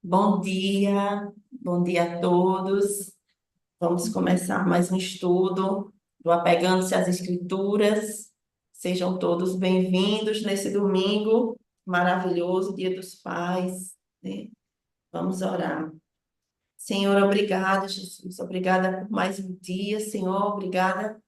Bom dia a todos. Vamos começar mais um estudo do Apegando-se às Escrituras. Sejam todos bem-vindos nesse domingo maravilhoso, Dia dos Pais, né? Vamos orar. Senhor, obrigada, Jesus. Obrigada por mais um dia, Senhor. Obrigada,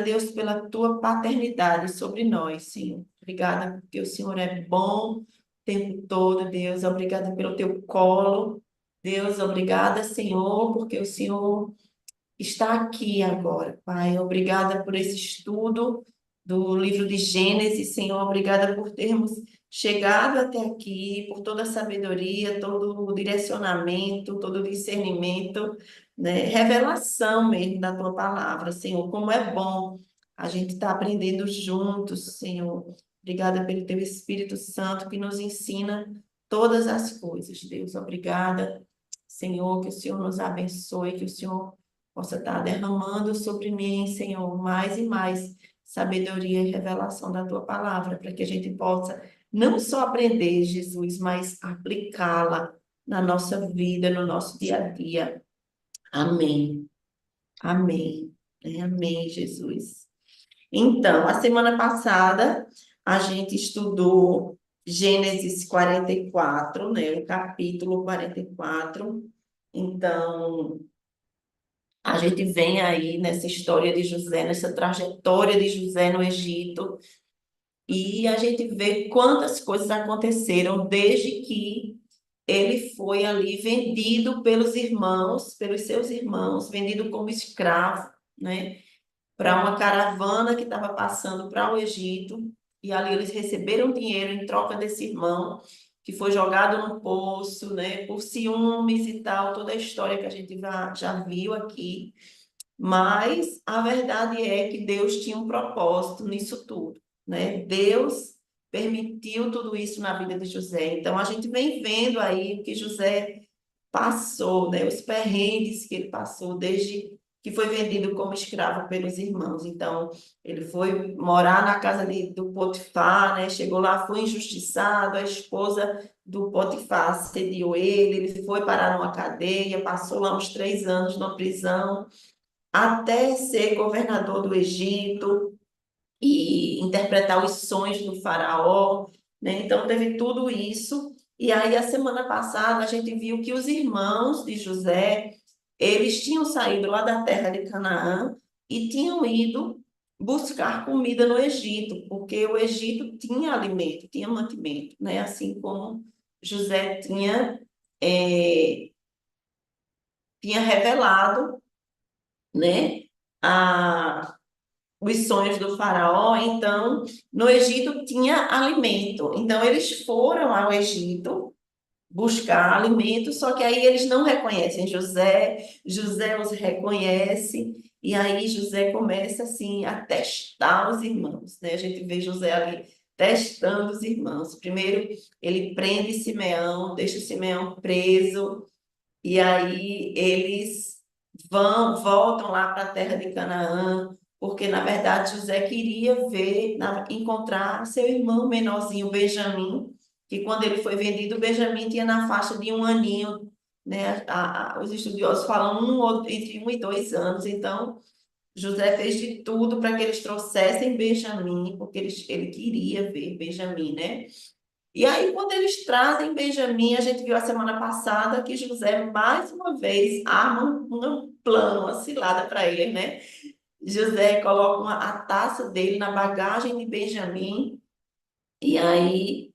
Deus, pela tua paternidade sobre nós, Senhor. Obrigada porque o Senhor é bom o tempo todo, Deus. Obrigada pelo teu colo. Deus, obrigada, Senhor, porque o Senhor está aqui agora, Pai. Obrigada por esse estudo do livro de Gênesis, Senhor. Obrigada por termos chegado até aqui, por toda a sabedoria, todo o direcionamento, todo o discernimento, né? Revelação mesmo da tua palavra, Senhor. Como é bom a gente estar aprendendo juntos, Senhor. Obrigada pelo teu Espírito Santo que nos ensina todas as coisas, Deus. Obrigada, Senhor, que o Senhor nos abençoe, que o Senhor possa estar derramando sobre mim, Senhor, mais e mais sabedoria e revelação da tua palavra, para que a gente possa não só aprender, Jesus, mas aplicá-la na nossa vida, no nosso dia a dia. Amém. Amém. Amém, Jesus. Então, a semana passada a gente estudou Gênesis 44, né, o capítulo 44. Então, a gente vem aí nessa história de José, nessa trajetória de José no Egito, e a gente vê quantas coisas aconteceram desde que ele foi ali vendido pelos irmãos, pelos seus irmãos, vendido como escravo, né, para uma caravana que estava passando para o Egito, e ali eles receberam dinheiro em troca desse irmão, que foi jogado no poço, né, por ciúmes e tal, toda a história que a gente já viu aqui. Mas a verdade é que Deus tinha um propósito nisso tudo, né? Deus permitiu tudo isso na vida de José. Então a gente vem vendo aí o que José passou, né? Os perrengues que ele passou desde que foi vendido como escravo pelos irmãos. Então ele foi morar na casa do Potifar, né? Chegou lá, foi injustiçado, a esposa do Potifar assediou ele foi parar numa cadeia, passou lá uns 3 anos na prisão até ser governador do Egito e interpretar os sonhos do faraó, né? Então teve tudo isso. E aí a semana passada a gente viu que os irmãos de José, eles tinham saído lá da terra de Canaã e tinham ido buscar comida no Egito, porque o Egito tinha alimento, tinha mantimento, né? Assim como José tinha revelado, né? A, os sonhos do faraó, então no Egito tinha alimento. Então eles foram ao Egito buscar alimento, só que aí eles não reconhecem José, José os reconhece, e aí José começa assim a testar os irmãos, né? A gente vê José ali testando os irmãos. Primeiro ele prende Simeão, deixa Simeão preso, e aí eles voltam lá para a terra de Canaã, porque na verdade José queria encontrar seu irmão menorzinho, Benjamim, que quando ele foi vendido, Benjamim tinha na faixa de 1 aninho, né? Os estudiosos falam entre 1 e 2 anos, então José fez de tudo para que eles trouxessem Benjamim, porque ele queria ver Benjamim, né? E aí, quando eles trazem Benjamim, a gente viu a semana passada que José, mais uma vez, arma um plano, uma cilada para ele, né? José coloca a taça dele na bagagem de Benjamim e aí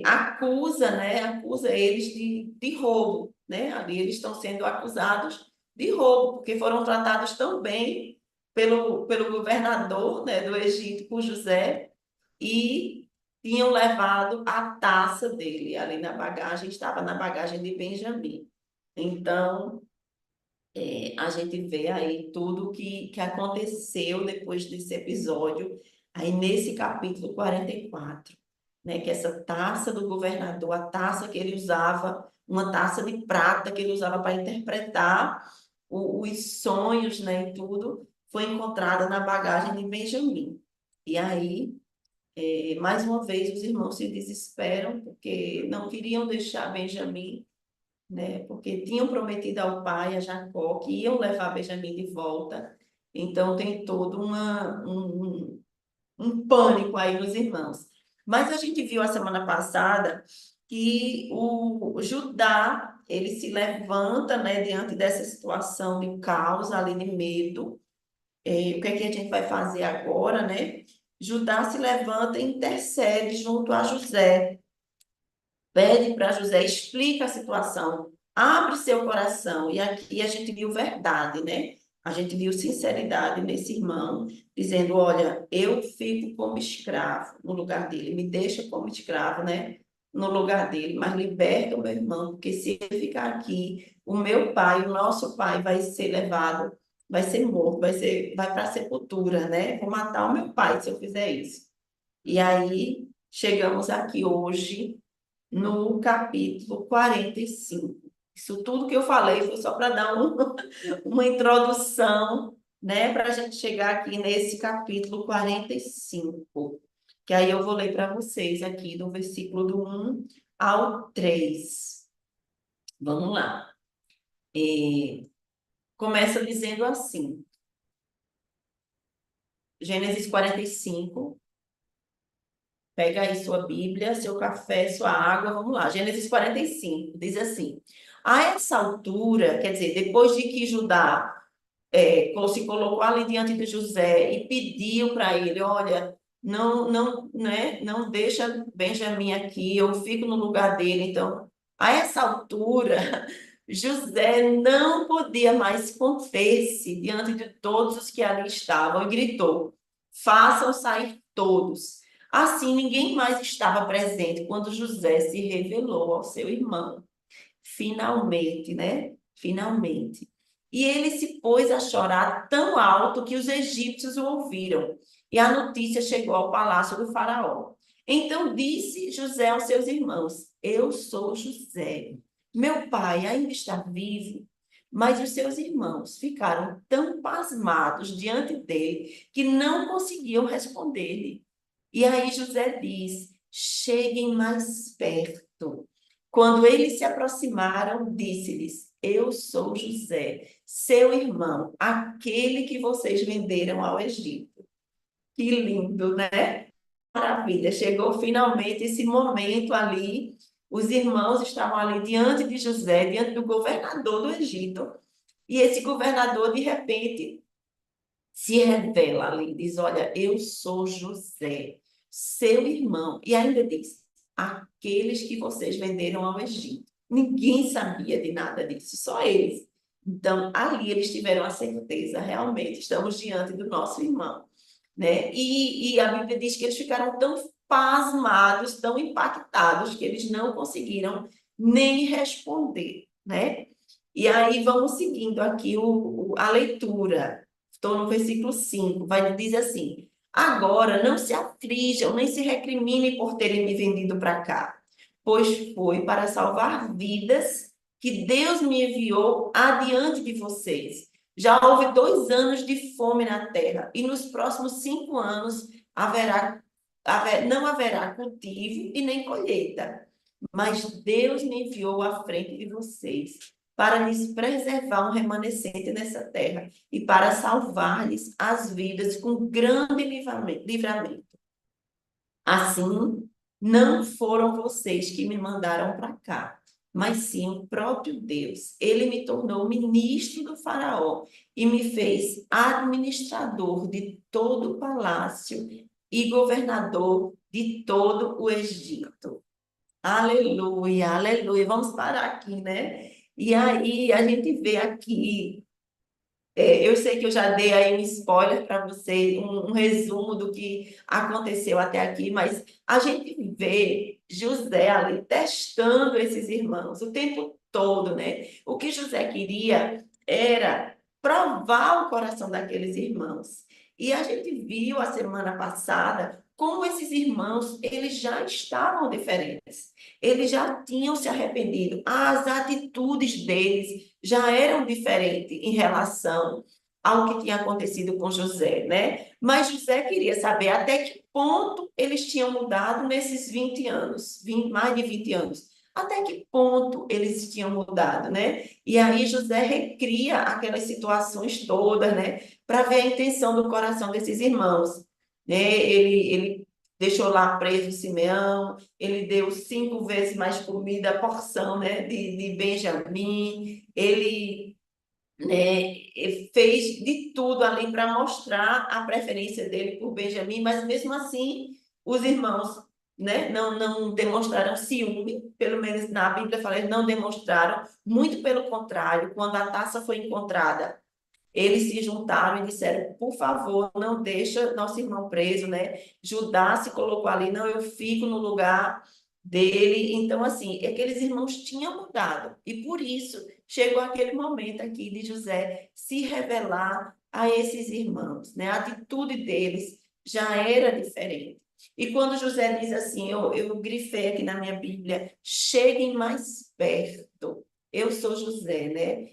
acusa, né? Acusa eles de roubo, né? Ali eles estão sendo acusados de roubo, porque foram tratados tão bem pelo governador, né, do Egito, por José, e tinham levado a taça dele ali na bagagem, estava na bagagem de Benjamim. Então, a gente vê aí tudo que aconteceu depois desse episódio, aí nesse capítulo 44, né? Que essa taça do governador, a taça que ele usava, uma taça de prata que ele usava para interpretar os sonhos, né? E tudo, foi encontrada na bagagem de Benjamim. E aí Mais uma vez, os irmãos se desesperam, porque não queriam deixar Benjamim, né? Porque tinham prometido ao pai, a Jacó, que iam levar Benjamim de volta. Então, tem todo um pânico aí nos irmãos. Mas a gente viu a semana passada que o Judá, ele se levanta, né, diante dessa situação de caos ali, de medo. O que é que a gente vai fazer agora, né? Judá se levanta e intercede junto a José, pede para José, explica a situação, abre seu coração. E aqui a gente viu verdade, né? A gente viu sinceridade nesse irmão, dizendo: olha, eu fico como escravo no lugar dele, me deixa como escravo, né? No lugar dele, mas liberta o meu irmão, porque se ele ficar aqui, o meu pai, o nosso pai, vai ser levado, vai ser morto, vai para a sepultura, né? Vou matar o meu pai se eu fizer isso. E aí chegamos aqui hoje no capítulo 45. Isso tudo que eu falei foi só para dar uma introdução, né, para a gente chegar aqui nesse capítulo 45, que aí eu vou ler para vocês aqui do versículo do 1 ao 3. Vamos lá. Começa dizendo assim, Gênesis 45. Pega aí sua Bíblia, seu café, sua água, vamos lá. Gênesis 45 diz assim: a essa altura, quer dizer, depois de que Judá se colocou ali diante de José e pediu para ele: olha, não, né, não deixa Benjamim aqui, eu fico no lugar dele. Então, a essa altura, José não podia mais conter-se diante de todos os que ali estavam e gritou: façam sair todos. Assim, ninguém mais estava presente quando José se revelou ao seu irmão. Finalmente, né? Finalmente. E ele se pôs a chorar tão alto que os egípcios o ouviram. E a notícia chegou ao palácio do faraó. Então disse José aos seus irmãos: eu sou José. Meu pai ainda está vivo. Mas os seus irmãos ficaram tão pasmados diante dele que não conseguiam responder-lhe. E aí José diz: cheguem mais perto. Quando eles se aproximaram, disse-lhes: eu sou José, seu irmão, aquele que vocês venderam ao Egito. Que lindo, né? Maravilha. Chegou finalmente esse momento ali. Os irmãos estavam ali diante de José, diante do governador do Egito. E esse governador, de repente, se revela ali, diz: olha, eu sou José, seu irmão. E ainda diz: aqueles que vocês venderam ao Egito. Ninguém sabia de nada disso, só eles. Então, ali eles tiveram a certeza: realmente estamos diante do nosso irmão, né? E a Bíblia diz que eles ficaram tão pasmados, tão impactados, que eles não conseguiram nem responder, né? E aí vamos seguindo aqui a leitura. Estou no versículo 5, vai dizer assim: agora não se aflijam, nem se recriminem por terem me vendido para cá, pois foi para salvar vidas que Deus me enviou adiante de vocês. Já houve 2 anos de fome na terra, e nos próximos 5 anos não haverá cultivo e nem colheita. Mas Deus me enviou à frente de vocês para lhes preservar um remanescente nessa terra e para salvar-lhes as vidas com grande livramento. Assim, não foram vocês que me mandaram para cá, mas sim o próprio Deus. Ele me tornou ministro do Faraó e me fez administrador de todo o palácio e governador de todo o Egito. Aleluia, aleluia. Vamos parar aqui, né? E aí a gente vê aqui, eu sei que eu já dei aí um spoiler para você, um resumo do que aconteceu até aqui, mas a gente vê José ali testando esses irmãos o tempo todo, né? O que José queria era provar o coração daqueles irmãos. E a gente viu a semana passada como esses irmãos, eles já estavam diferentes. Eles já tinham se arrependido. As atitudes deles já eram diferentes em relação ao que tinha acontecido com José, né? Mas José queria saber até que ponto eles tinham mudado nesses 20 anos, mais de 20 anos. Até que ponto eles tinham mudado, né? E aí José recria aquelas situações todas, né? Para ver a intenção do coração desses irmãos, né? Ele deixou lá preso Simeão, ele deu 5 vezes mais comida, porção, né? De Benjamim, ele fez de tudo ali para mostrar a preferência dele por Benjamim, mas mesmo assim os irmãos, né, não demonstraram ciúme, pelo menos na Bíblia fala, eles não demonstraram, muito pelo contrário, quando a taça foi encontrada, eles se juntaram e disseram, por favor, não deixa nosso irmão preso, né? Judá se colocou ali, não, eu fico no lugar dele. Então, assim, aqueles irmãos tinham mudado. E por isso chegou aquele momento aqui de José se revelar a esses irmãos, né? A atitude deles já era diferente. E quando José diz assim, eu grifei aqui na minha Bíblia, cheguem mais perto. Eu sou José, né?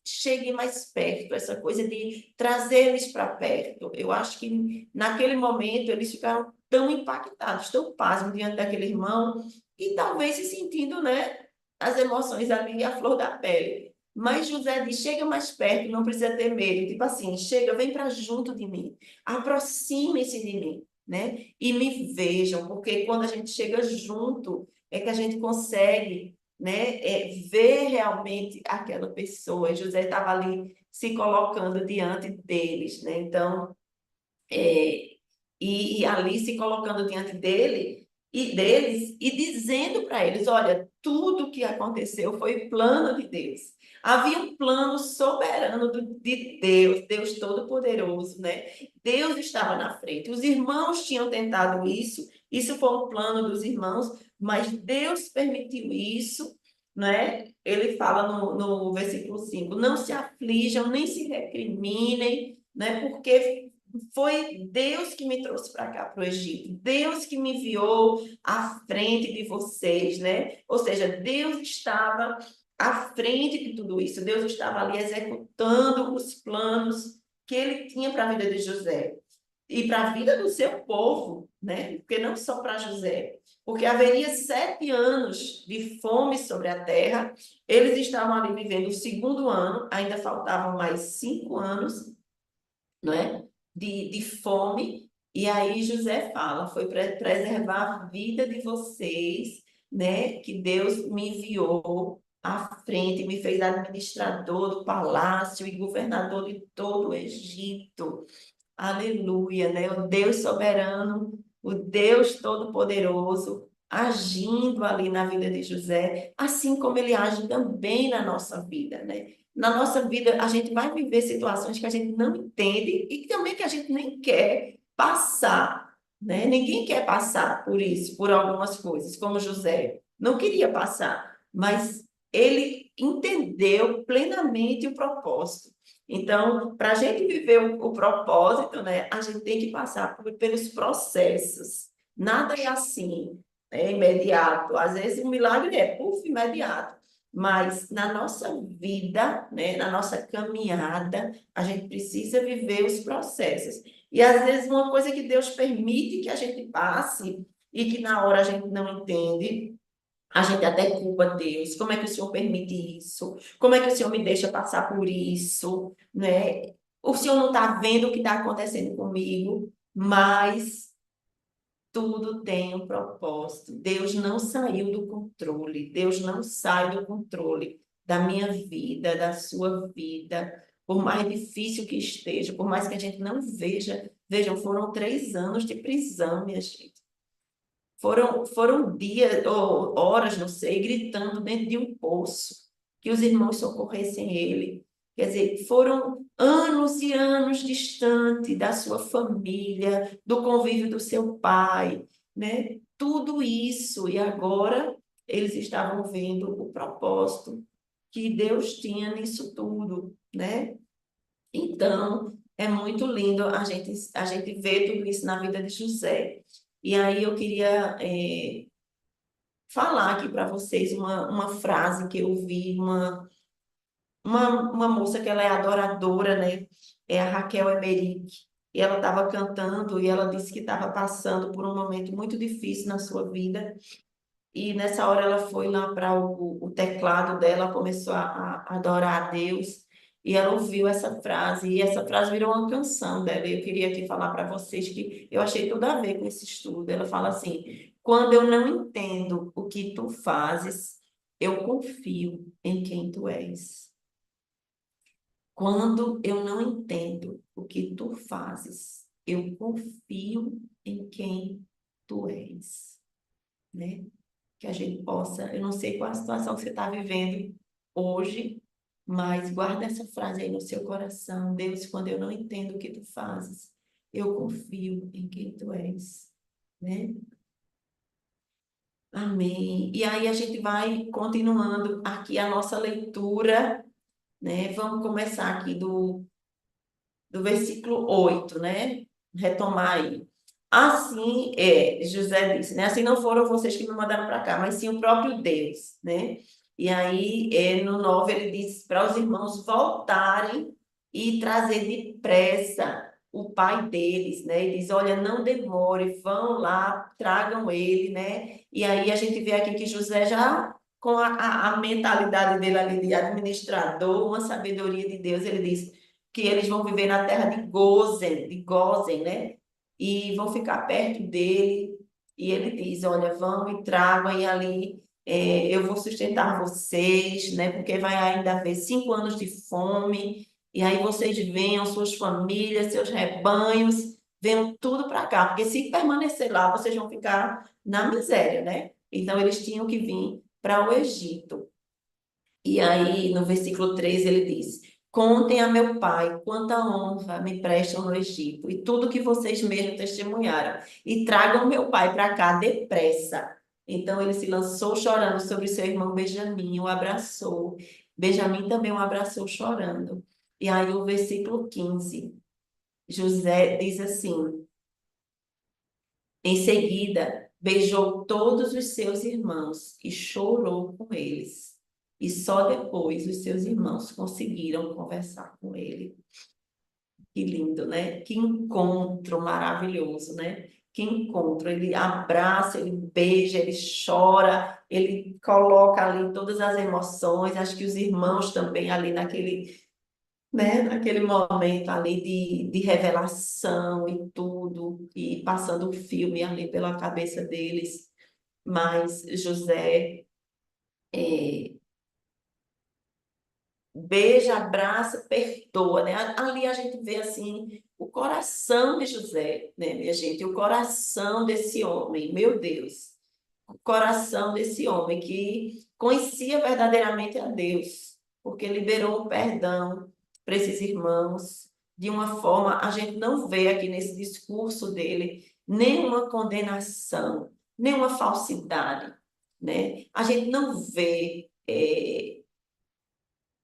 Chegue mais perto, essa coisa de trazer eles para perto. Eu acho que naquele momento eles ficaram tão impactados, tão pasmos diante daquele irmão, e talvez se sentindo, né, as emoções ali à flor da pele. Mas José diz: chega mais perto, não precisa ter medo. Tipo assim, chega, vem para junto de mim, aproxime-se de mim, né? E me vejam, porque quando a gente chega junto, é que a gente consegue, né, ver realmente aquela pessoa. José estava ali se colocando diante deles, né? Então, é, e ali se colocando diante dele e deles e dizendo para eles: olha, tudo o que aconteceu foi plano de Deus. Havia um plano soberano de Deus, Deus Todo-Poderoso, né? Deus estava na frente. Os irmãos tinham tentado isso foi um plano dos irmãos, mas Deus permitiu isso, né? Ele fala no versículo 5: não se aflijam, nem se recriminem, né? Porque foi Deus que me trouxe para cá, para o Egito. Deus que me enviou à frente de vocês, né? Ou seja, Deus estava à frente de tudo isso. Deus estava ali executando os planos que ele tinha para a vida de José e para a vida do seu povo, né? Porque não só para José, porque haveria 7 anos de fome sobre a terra. Eles estavam ali vivendo o segundo ano, ainda faltavam mais 5 anos, não é? De fome. E aí José fala, foi para preservar a vida de vocês, né? Que Deus me enviou à frente, me fez administrador do palácio e governador de todo o Egito. Aleluia, né? O Deus soberano, o Deus todo-poderoso, agindo ali na vida de José, assim como ele age também na nossa vida, né? Na nossa vida, a gente vai viver situações que a gente não entende e também que a gente nem quer passar, né? Ninguém quer passar por isso, por algumas coisas, como José não queria passar, mas ele entendeu plenamente o propósito. Então, para a gente viver o propósito, né, a gente tem que passar pelos processos. Nada é assim, imediato. Às vezes o milagre é imediato. Mas na nossa vida, né, na nossa caminhada, a gente precisa viver os processos. E às vezes uma coisa que Deus permite que a gente passe e que na hora a gente não entende, a gente até culpa Deus. Como é que o Senhor permite isso? Como é que o Senhor me deixa passar por isso? Né? O Senhor não está vendo o que está acontecendo comigo, mas tudo tem um propósito. Deus não saiu do controle. Deus não sai do controle da minha vida, da sua vida. Por mais difícil que esteja, por mais que a gente não veja. Vejam, foram 3 anos de prisão, minha gente. Foram dias ou horas, não sei, gritando dentro de um poço, que os irmãos socorressem ele. Quer dizer, foram anos e anos distante da sua família, do convívio do seu pai, né? Tudo isso, e agora eles estavam vendo o propósito que Deus tinha nisso tudo, né? Então, é muito lindo a gente ver tudo isso na vida de José. E aí eu queria falar aqui para vocês uma frase que eu vi, uma moça que ela é adoradora, né? É a Raquel Emerick. e ela estava cantando e ela disse que estava passando por um momento muito difícil na sua vida. E nessa hora ela foi lá para o teclado dela, começou a adorar a Deus, e ela ouviu essa frase, e essa frase virou uma canção dela. E eu queria aqui falar para vocês que eu achei tudo a ver com esse estudo. Ela fala assim: quando eu não entendo o que tu fazes, eu confio em quem tu és. Quando eu não entendo o que tu fazes, eu confio em quem tu és, né? Que a gente possa, eu não sei qual a situação que você está vivendo hoje, mas guarda essa frase aí no seu coração. Deus, quando eu não entendo o que tu fazes, eu confio em quem tu és, né? Amém. E aí a gente vai continuando aqui a nossa leitura, né? Vamos começar aqui do versículo 8, né? Retomar aí. Assim, José disse, né? Assim não foram vocês que me mandaram para cá, mas sim o próprio Deus, né? E aí, no 9 ele diz para os irmãos voltarem e trazer depressa o pai deles, né? Ele diz, olha, não demore, vão lá, tragam ele, né? E aí a gente vê aqui que José já, com a mentalidade dele ali de administrador, uma sabedoria de Deus, ele diz, que eles vão viver na terra de Gósen, né? E vão ficar perto dele. E ele diz: olha, vão e tragam, e ali eu vou sustentar vocês, né? Porque vai ainda haver 5 anos de fome. E aí vocês venham, suas famílias, seus rebanhos, venham tudo para cá. Porque se permanecer lá, vocês vão ficar na miséria, né? Então eles tinham que vir para o Egito. E aí, no versículo 3, ele diz: contem a meu pai quanta honra me prestam no Egito, e tudo que vocês mesmos testemunharam, e tragam meu pai para cá depressa. Então ele se lançou chorando sobre seu irmão Benjamim, o abraçou. Benjamim também o abraçou chorando. E aí, o versículo 15, José diz assim: em seguida, beijou todos os seus irmãos e chorou com eles. E só depois os seus irmãos conseguiram conversar com ele. Que lindo, né? Que encontro maravilhoso, né? Que encontro. Ele abraça, ele beija, ele chora, ele coloca ali todas as emoções. Acho que os irmãos também ali naquele, né, naquele momento ali de revelação e tudo, e passando o filme ali pela cabeça deles. Mas José beija, abraça, perdoa, né? Ali a gente vê assim o coração de José, né, minha gente? O coração desse homem, meu Deus, o coração desse homem que conhecia verdadeiramente a Deus, porque liberou o perdão para esses irmãos de uma forma, a gente não vê aqui nesse discurso dele nenhuma condenação, nenhuma falsidade, né? A gente não vê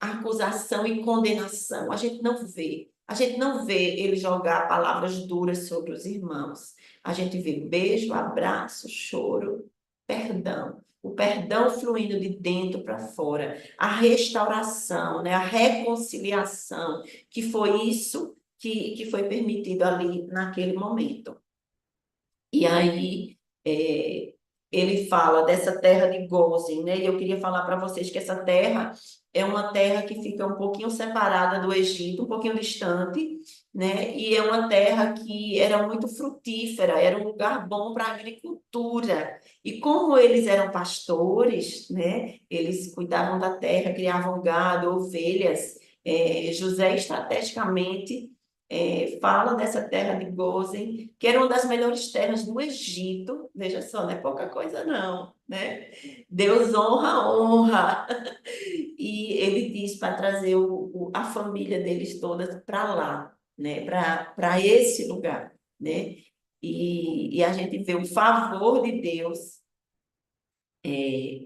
acusação e condenação. A gente não vê. A gente não vê ele jogar palavras duras sobre os irmãos. A gente vê beijo, abraço, choro, perdão. O perdão fluindo de dentro para fora. A restauração, né? A reconciliação, que foi isso que foi permitido ali naquele momento. E aí, ele fala dessa terra de Gósen, né? E eu queria falar para vocês que essa terra é uma terra que fica um pouquinho separada do Egito, um pouquinho distante, né? E é uma terra que era muito frutífera, era um lugar bom para agricultura. E como eles eram pastores, né? Eles cuidavam da terra, criavam gado, ovelhas. José estrategicamente fala dessa terra de Gósen, que era uma das melhores terras do Egito. Veja só, não é pouca coisa não, né? Deus honra, honra. E ele diz para trazer a família deles toda para lá, né? Para esse lugar, né? E a gente vê o favor de Deus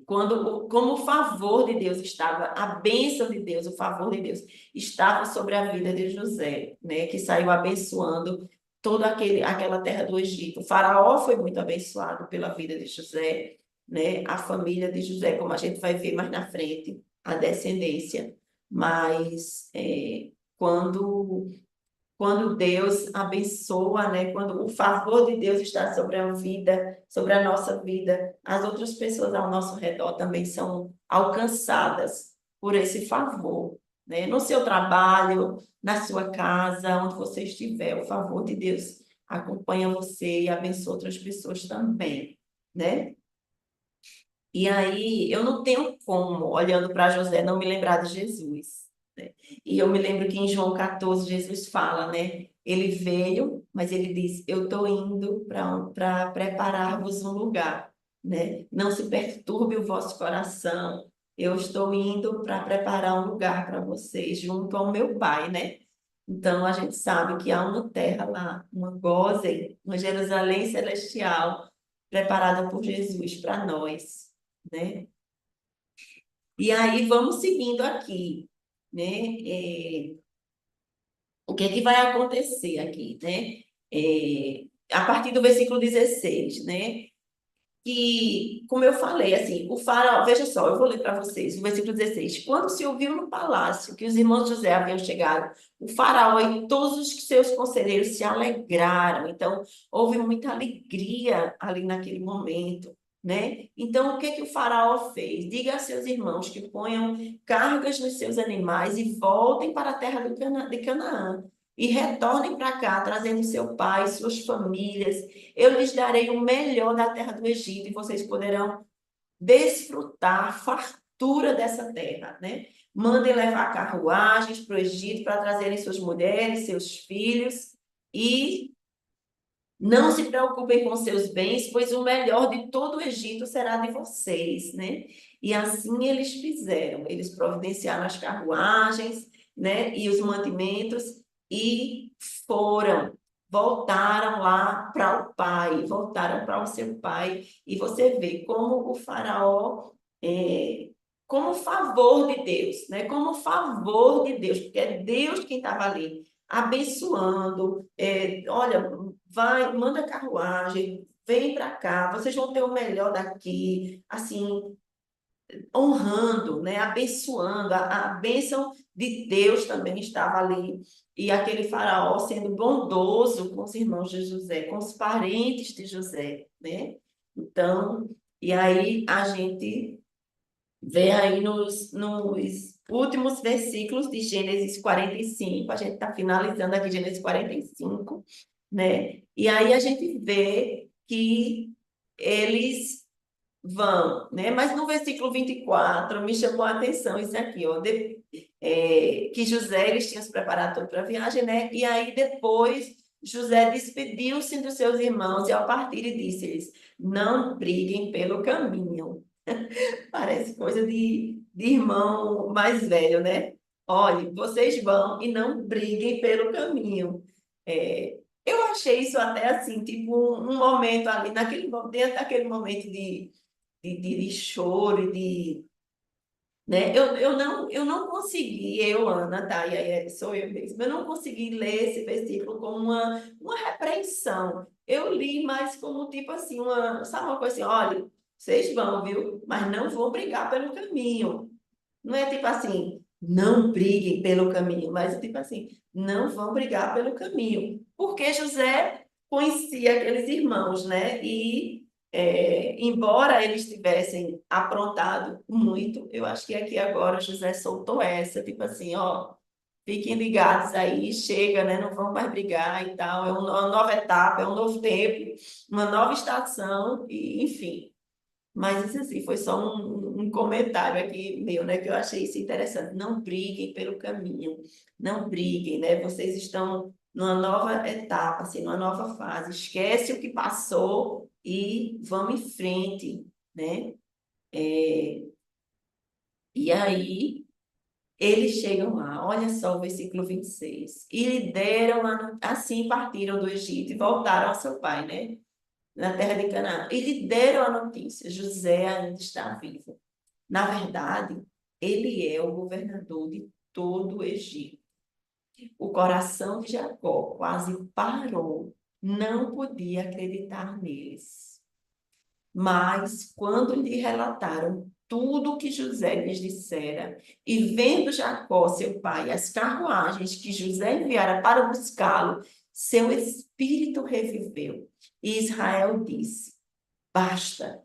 como o favor de Deus estava, a bênção de Deus, o favor de Deus estava sobre a vida de José, né, que saiu abençoando toda aquela terra do Egito. O faraó foi muito abençoado pela vida de José, né, a família de José, como a gente vai ver mais na frente, a descendência. Mas quando quando Deus abençoa, né? Quando o favor de Deus está sobre a vida, sobre a nossa vida, as outras pessoas ao nosso redor também são alcançadas por esse favor, né? No seu trabalho, na sua casa, onde você estiver, o favor de Deus acompanha você e abençoa outras pessoas também, né? E aí eu não tenho como, olhando para José, não me lembrar de Jesus, né? E eu me lembro que em João 14 Jesus fala, né? Ele veio, mas ele diz: Eu estou indo para preparar-vos um lugar, né? Não se perturbe o vosso coração. Eu estou indo para preparar um lugar para vocês, junto ao meu Pai, né? Então a gente sabe que há uma terra lá, uma Gósen, uma Jerusalém celestial, preparada por Jesus para nós, né? E aí vamos seguindo aqui, né? O que é que vai acontecer aqui, né? A partir do versículo 16, né? Que, como eu falei, assim, o faraó, veja só, eu vou ler para vocês, o versículo 16. Quando se ouviu no palácio que os irmãos de José haviam chegado, o faraó e todos os seus conselheiros se alegraram. Então, houve muita alegria ali naquele momento, né? Então, o que que o faraó fez? Diga a seus irmãos que ponham cargas nos seus animais e voltem para a terra de Canaã. E retornem para cá, trazendo seu pai, suas famílias. Eu lhes darei o melhor da terra do Egito e vocês poderão desfrutar a fartura dessa terra, né? Mandem levar carruagens para o Egito para trazerem suas mulheres, seus filhos e não se preocupem com seus bens, pois o melhor de todo o Egito será de vocês, né? E assim eles fizeram. Eles providenciaram as carruagens, né? E os mantimentos e foram, voltaram lá para o pai, voltaram para o seu pai. E você vê como o faraó, é, como favor de Deus, né? Como favor de Deus, porque é Deus quem estava ali abençoando, olha, vai, manda carruagem, vem para cá, vocês vão ter o melhor daqui, assim, honrando, né, abençoando, a bênção de Deus também estava ali, e aquele faraó sendo bondoso com os irmãos de José, com os parentes de José, né? Então, e aí a gente vê aí nos últimos versículos de Gênesis 45, a gente está finalizando aqui Gênesis 45, né? E aí a gente vê que eles vão, né? Mas no versículo 24 me chamou a atenção isso aqui, ó, que José, eles tinham se preparado todo para a viagem, né? E aí depois José despediu-se dos seus irmãos e ao partir ele disse-lhes, não briguem pelo caminho. Parece coisa de irmão mais velho, né? Olhe, vocês vão e não briguem pelo caminho. Eu achei isso até assim, tipo um momento ali, dentro daquele momento de choro, né? Eu não consegui, Ana, tá? E aí sou eu mesma, eu não consegui ler esse versículo como uma repreensão. Eu li mais como tipo assim, sabe uma coisa assim, olha, vocês vão, viu? Mas não vão brigar pelo caminho. Não é tipo assim, não briguem pelo caminho, mas é tipo assim, não vão brigar pelo caminho. Porque José conhecia aqueles irmãos, né? E embora eles tivessem aprontado muito, eu acho que aqui agora José soltou essa, tipo assim, ó, fiquem ligados aí, chega, né? Não vão mais brigar e tal. É uma nova etapa, é um novo tempo, uma nova estação, e enfim. Mas isso assim, foi só um comentário aqui meu, né? Que eu achei isso interessante. Não briguem pelo caminho, não briguem, né? Vocês estão numa nova etapa, assim, numa nova fase. Esquece o que passou e vamos em frente, né? E aí eles chegam lá, olha só o versículo 26. E lhe deram, assim partiram do Egito e voltaram ao seu pai, né? Na terra de Canaã. E lhe deram a notícia: José ainda está vivo. Na verdade, ele é o governador de todo o Egito. O coração de Jacó quase parou, não podia acreditar neles. Mas, quando lhe relataram tudo o que José lhes dissera, e vendo Jacó, seu pai, as carruagens que José enviara para buscá-lo, seu espírito reviveu. E Israel disse: Basta,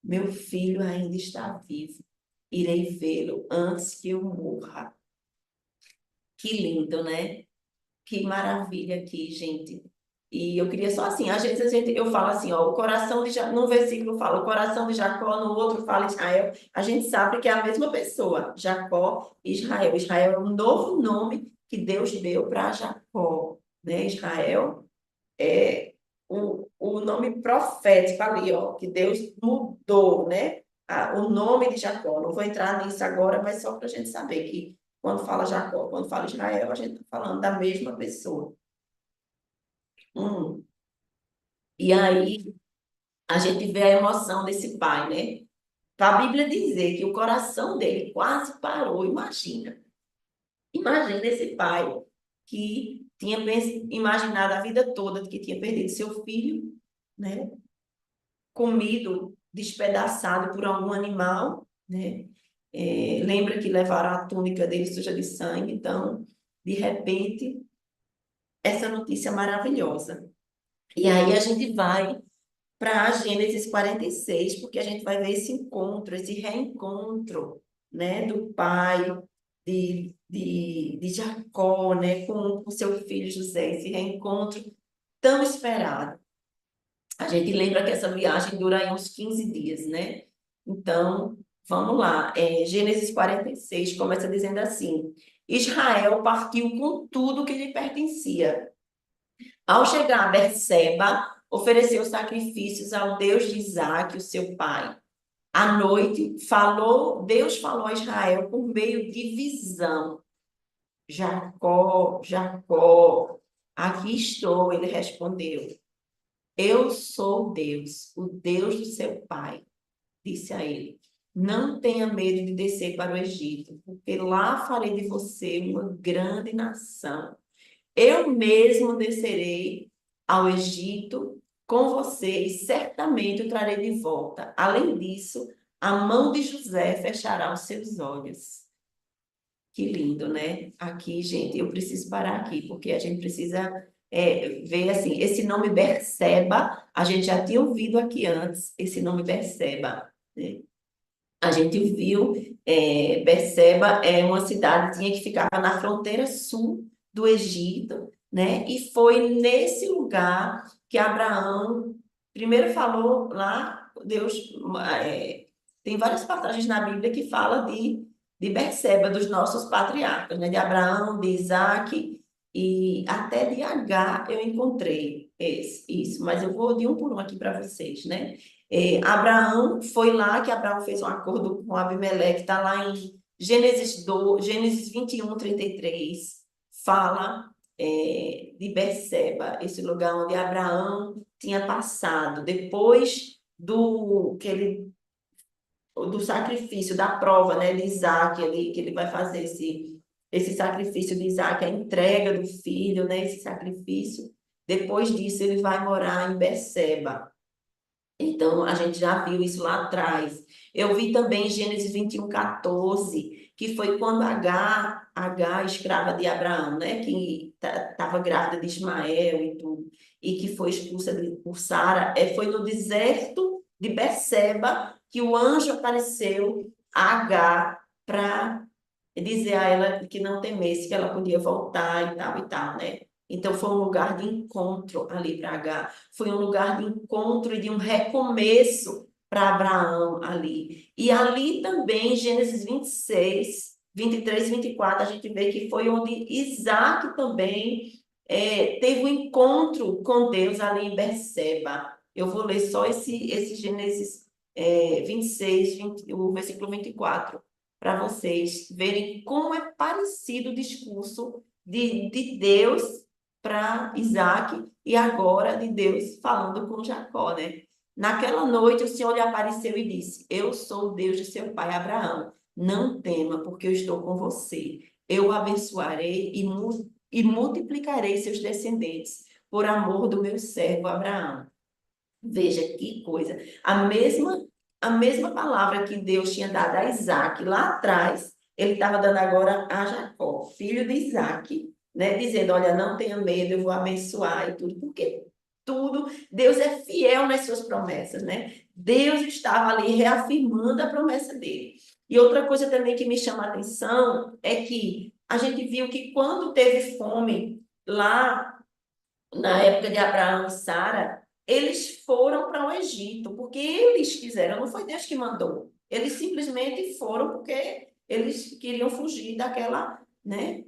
meu filho ainda está vivo. Irei vê-lo antes que eu morra. Que lindo, né? Que maravilha aqui, gente. E eu queria só assim, às vezes eu falo assim, ó, o coração de Jacó, num versículo fala o coração de Jacó, no outro fala Israel. A gente sabe que é a mesma pessoa, Jacó e Israel. Israel é um novo nome que Deus deu para Jacó, né? Israel é o nome profético ali, ó, que Deus mudou, né? O nome de Jacó. Não vou entrar nisso agora, mas só para a gente saber que quando fala Jacó, quando fala Israel, a gente está falando da mesma pessoa. Hum. E aí a gente vê a emoção desse pai, né? Para a Bíblia dizer que o coração dele quase parou, imagina. Imagina esse pai que tinha imaginado a vida toda que tinha perdido seu filho, né? Comido, despedaçado por algum animal, né? Lembra que levaram a túnica dele suja de sangue, então, de repente, essa notícia maravilhosa. E aí a gente vai para Gênesis 46, porque a gente vai ver esse encontro, esse reencontro, né, do pai de Jacó, né, com seu filho José, esse reencontro tão esperado. A gente lembra que essa viagem dura aí uns 15 dias, né? Então, vamos lá. Gênesis 46 começa dizendo assim: Israel partiu com tudo que lhe pertencia. Ao chegar a Berseba, ofereceu sacrifícios ao Deus de Isaque, o seu pai. À noite, Deus falou a Israel por meio de visão. Jacó, Jacó, aqui estou, ele respondeu. Eu sou Deus, o Deus do seu pai, disse a ele. Não tenha medo de descer para o Egito, porque lá farei de você uma grande nação. Eu mesmo descerei ao Egito com você e certamente o trarei de volta. Além disso, a mão de José fechará os seus olhos. Que lindo, né? Aqui, gente, eu preciso parar aqui, porque a gente precisa ver assim, esse nome Berseba, a gente já tinha ouvido aqui antes, esse nome Berseba, né? A gente viu, Berseba é uma cidadezinha que ficava na fronteira sul do Egito, né? E foi nesse lugar que Abraão primeiro falou lá, Deus, tem várias passagens na Bíblia que fala de Berseba, dos nossos patriarcas, né? De Abraão, de Isaac e até de Agar eu encontrei isso, mas eu vou de um por um aqui para vocês, né? Abraão, foi lá que Abraão fez um acordo com Abimeleque, está lá em Gênesis 21, 33, fala de Berseba, esse lugar onde Abraão tinha passado, depois do sacrifício, da prova, né, de Isaac, que ele vai fazer esse sacrifício de Isaac, a entrega do filho, né, esse sacrifício. Depois disso, ele vai morar em Berseba. Então, a gente já viu isso lá atrás. Eu vi também Gênesis 21, 14, que foi quando Agar, escrava de Abraão, né, que estava grávida de Ismael e tudo, e que foi expulsa por Sara, foi no deserto de Berseba que o anjo apareceu a Agar para dizer a ela que não temesse, que ela podia voltar e tal, né? Então foi um lugar de encontro ali para Agar, foi um lugar de encontro e de um recomeço para Abraão ali. E ali também, Gênesis 26, 23 e 24, a gente vê que foi onde Isaac também teve um encontro com Deus ali em Berseba. Eu vou ler só esse Gênesis 26, o versículo 24 para vocês verem como é parecido o discurso de Deus para Isaac e agora de Deus falando com Jacó, né? Naquela noite o Senhor lhe apareceu e disse: Eu sou o Deus de seu pai Abraão. Não tema, porque eu estou com você. Eu o abençoarei e multiplicarei seus descendentes por amor do meu servo Abraão. Veja que coisa. A mesma a mesma palavra que Deus tinha dado a Isaac lá atrás, ele estava dando agora a Jacó, filho de Isaac, né? Dizendo, olha, não tenha medo, eu vou abençoar e tudo, porque tudo, Deus é fiel nas suas promessas, né? Deus estava ali reafirmando a promessa dele. E outra coisa também que me chama a atenção é que a gente viu que quando teve fome lá na época de Abraão e Sara, eles foram para o Egito, porque eles quiseram, não foi Deus que mandou. Eles simplesmente foram porque eles queriam fugir daquela, né,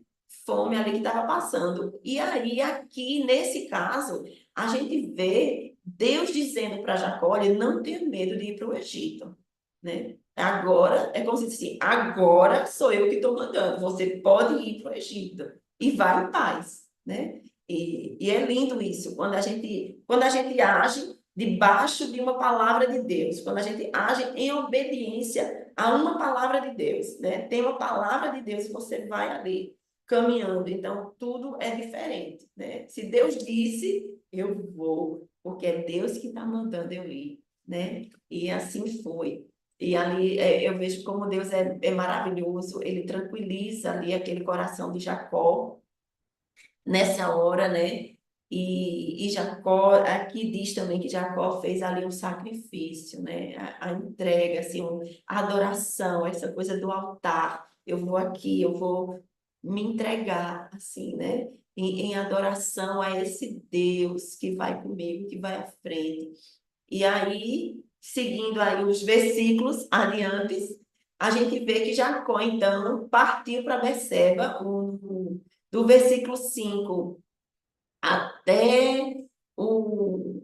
fome ali que estava passando. E aí, aqui, nesse caso, a gente vê Deus dizendo para Jacó, olha, não tenha medo de ir para o Egito, né? Agora, é como se disse, agora sou eu que estou mandando, você pode ir para o Egito e vai em paz, né? E é lindo isso, quando a gente age debaixo de uma palavra de Deus, quando a gente age em obediência a uma palavra de Deus, né? Tem uma palavra de Deus e você vai ali caminhando, então tudo é diferente, né? Se Deus disse, eu vou, porque é Deus que está mandando eu ir, né? E assim foi. E ali eu vejo como Deus é maravilhoso, ele tranquiliza ali aquele coração de Jacó, nessa hora, né? E Jacó, aqui diz também que Jacó fez ali um sacrifício, né? A entrega, assim, a adoração, essa coisa do altar. Eu vou aqui, eu vou me entregar, assim, né? Em adoração a esse Deus que vai comigo, que vai à frente. E aí, seguindo aí os versículos adiante, a gente vê que Jacó, então, partiu para Berseba, do versículo 5 até o,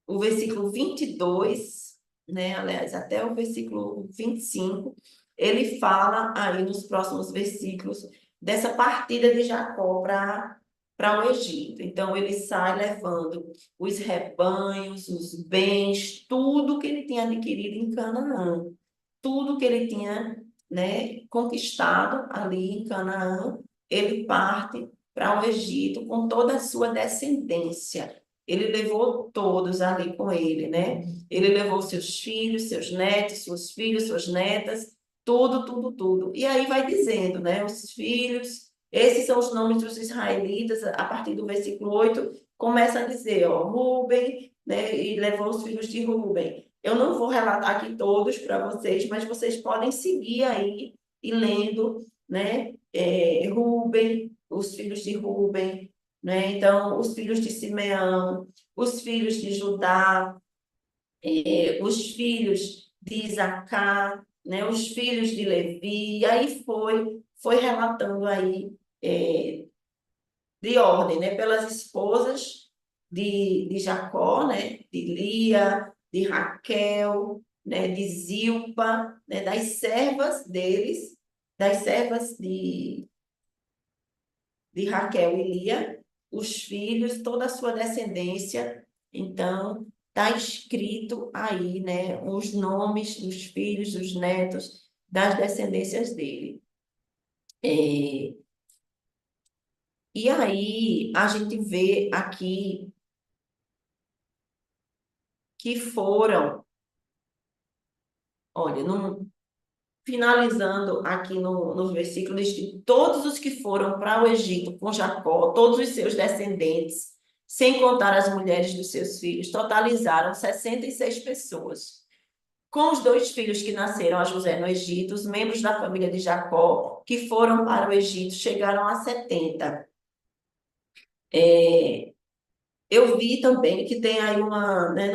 o versículo 22, né? Aliás, até o versículo 25, ele fala aí nos próximos versículos dessa partida de Jacó para o Egito. Então, ele sai levando os rebanhos, os bens, tudo que ele tinha adquirido em Canaã, tudo que ele tinha, né, conquistado ali em Canaã, ele parte para o Egito com toda a sua descendência. Ele levou todos ali com ele, né? Ele levou seus filhos, seus netos, seus filhos, suas netas, tudo, tudo, tudo. E aí vai dizendo, né? Os filhos, esses são os nomes dos israelitas, a partir do versículo 8, começa a dizer, ó, Rúben, né? E levou os filhos de Rúben. Eu não vou relatar aqui todos para vocês, mas vocês podem seguir aí e lendo, né? Rúben, os filhos de Rúben, né? Então, os filhos de Simeão, os filhos de Judá, os filhos de Isacar, né? Os filhos de Levi, e aí foi relatando aí de ordem, né? Pelas esposas de Jacó, né? De Lia, de Raquel, né? De Zilpa, né? Das servas deles, das servas de Raquel e Lia, os filhos, toda a sua descendência. Então, está escrito aí, né? Os nomes dos filhos, dos netos, das descendências dele. E aí, a gente vê aqui que foram, olha, finalizando aqui no versículo, diz que todos os que foram para o Egito com Jacó, todos os seus descendentes, sem contar as mulheres dos seus filhos, totalizaram 66 pessoas. Com os dois filhos que nasceram a José no Egito, os membros da família de Jacó que foram para o Egito chegaram a 70. Eu vi também que tem aí uma, né,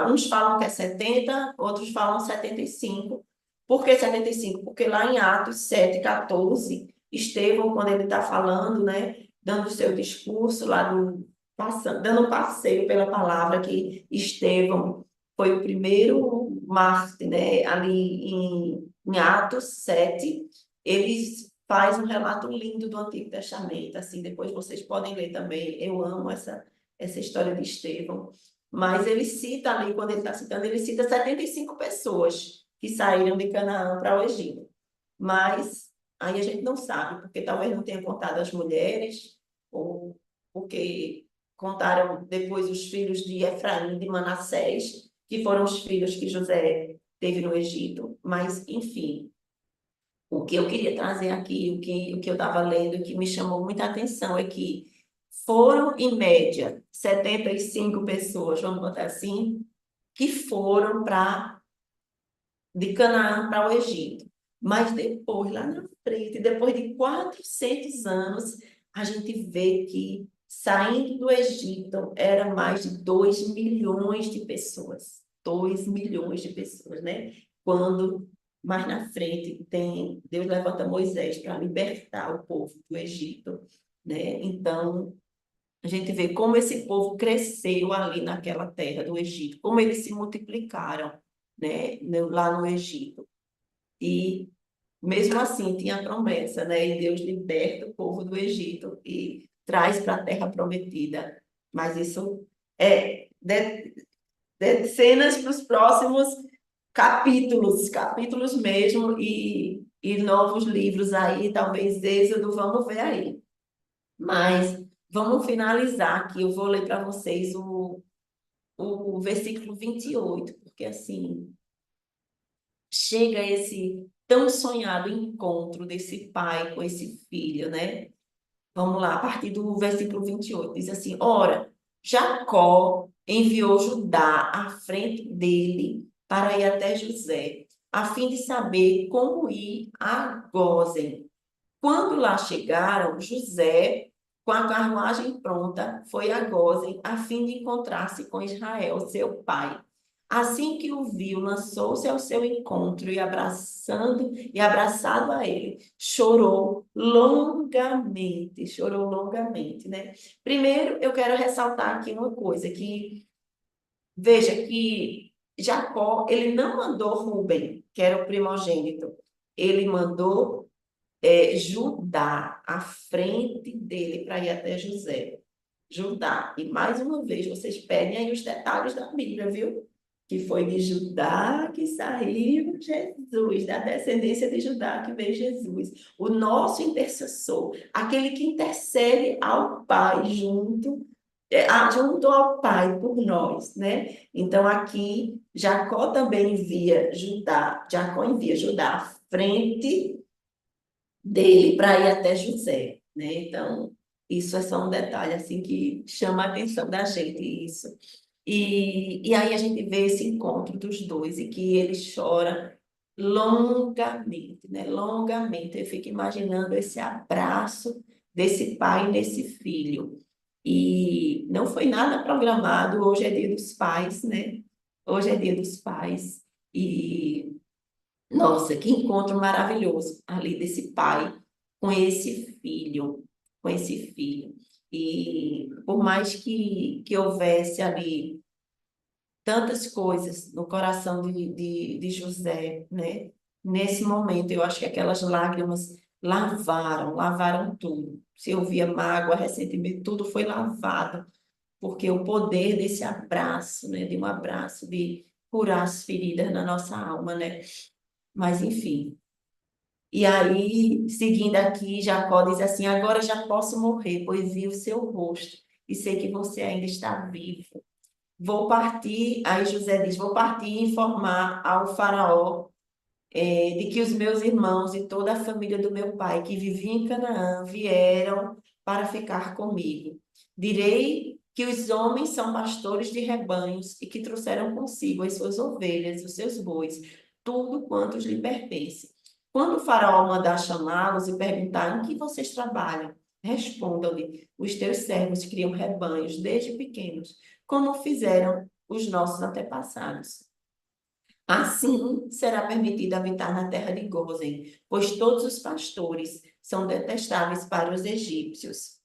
uns falam que é 70, outros falam 75. Por que 75? Porque lá em Atos 7:14, Estevão, quando ele está falando, né, dando o seu discurso lá dando um passeio pela palavra, que Estevão foi o primeiro mártir, né, ali em Atos 7, eles faz um relato lindo do Antigo Testamento, assim, depois vocês podem ler também. Eu amo essa história de Estevão, mas ele cita ali, quando ele está citando, ele cita 75 pessoas que saíram de Canaã para o Egito. Mas aí a gente não sabe, porque talvez não tenha contado as mulheres, ou porque contaram depois os filhos de Efraim, de Manassés, que foram os filhos que José teve no Egito, mas, enfim, o que eu queria trazer aqui, o que eu estava lendo, o que me chamou muita atenção é que foram, em média, 75 pessoas, vamos botar assim, que foram de Canaã para o Egito. Mas depois, lá na frente, depois de 400 anos, a gente vê que saindo do Egito era mais de 2 milhões de pessoas. 2 milhões de pessoas, né? Quando mais na frente tem Deus levanta Moisés para libertar o povo do Egito, né? Então, a gente vê como esse povo cresceu ali naquela terra do Egito, como eles se multiplicaram, né, lá no Egito. E mesmo assim tinha a promessa, né? E Deus liberta o povo do Egito e traz para a terra prometida. Mas isso é de cenas para os próximos capítulos, capítulos mesmo, e novos livros aí, talvez Êxodo, vamos ver aí. Mas vamos finalizar aqui. Eu vou ler para vocês o versículo 28, porque assim chega esse tão sonhado encontro desse pai com esse filho, né? Vamos lá, a partir do versículo 28, diz assim: Ora, Jacó enviou Judá à frente dele para ir até José, a fim de saber como ir a Gósen. Quando lá chegaram, José, com a carruagem pronta, foi a Gósen a fim de encontrar-se com Israel, seu pai. Assim que o viu, lançou-se ao seu encontro e abraçado a ele, chorou longamente, né? Primeiro, eu quero ressaltar aqui uma coisa que veja que Jacó, ele não mandou Rubem, que era o primogênito, ele mandou Judá à frente dele para ir até José. Judá. E mais uma vez, vocês pedem aí os detalhes da Bíblia, viu? Que foi de Judá que saiu Jesus, da descendência de Judá que veio Jesus, o nosso intercessor, aquele que intercede ao Pai junto ao Pai por nós, né? Então aqui Jacó envia Judá à frente dele para ir até José, né? Então, isso é só um detalhe assim que chama a atenção da gente, isso. E aí a gente vê esse encontro dos dois e que ele chora longamente, né? Longamente. Eu fico imaginando esse abraço desse pai nesse filho. E não foi nada programado. Hoje é Dia dos Pais, né? Hoje é Dia dos Pais. E nossa, que encontro maravilhoso ali desse pai com esse filho, com esse filho. E por mais que houvesse ali tantas coisas no coração de José, né? Nesse momento, eu acho que aquelas lágrimas lavaram tudo. Se havia mágoa, ressentimento, tudo foi lavado, porque o poder desse abraço, né? De um abraço, de curar as feridas na nossa alma, né? Mas, enfim. E aí, seguindo aqui, Jacó diz assim: Agora já posso morrer, pois vi o seu rosto e sei que você ainda está vivo. Vou partir, aí José diz: Vou partir e informar ao Faraó de que os meus irmãos e toda a família do meu pai, que vivia em Canaã, vieram para ficar comigo. Direi que os homens são pastores de rebanhos e que trouxeram consigo as suas ovelhas, os seus bois, tudo quanto lhe pertence. Quando o faraó mandar chamá-los e perguntar em que vocês trabalham, respondam-lhe: os teus servos criam rebanhos desde pequenos, como fizeram os nossos antepassados. Assim será permitido habitar na terra de Gósen, pois todos os pastores são detestáveis para os egípcios.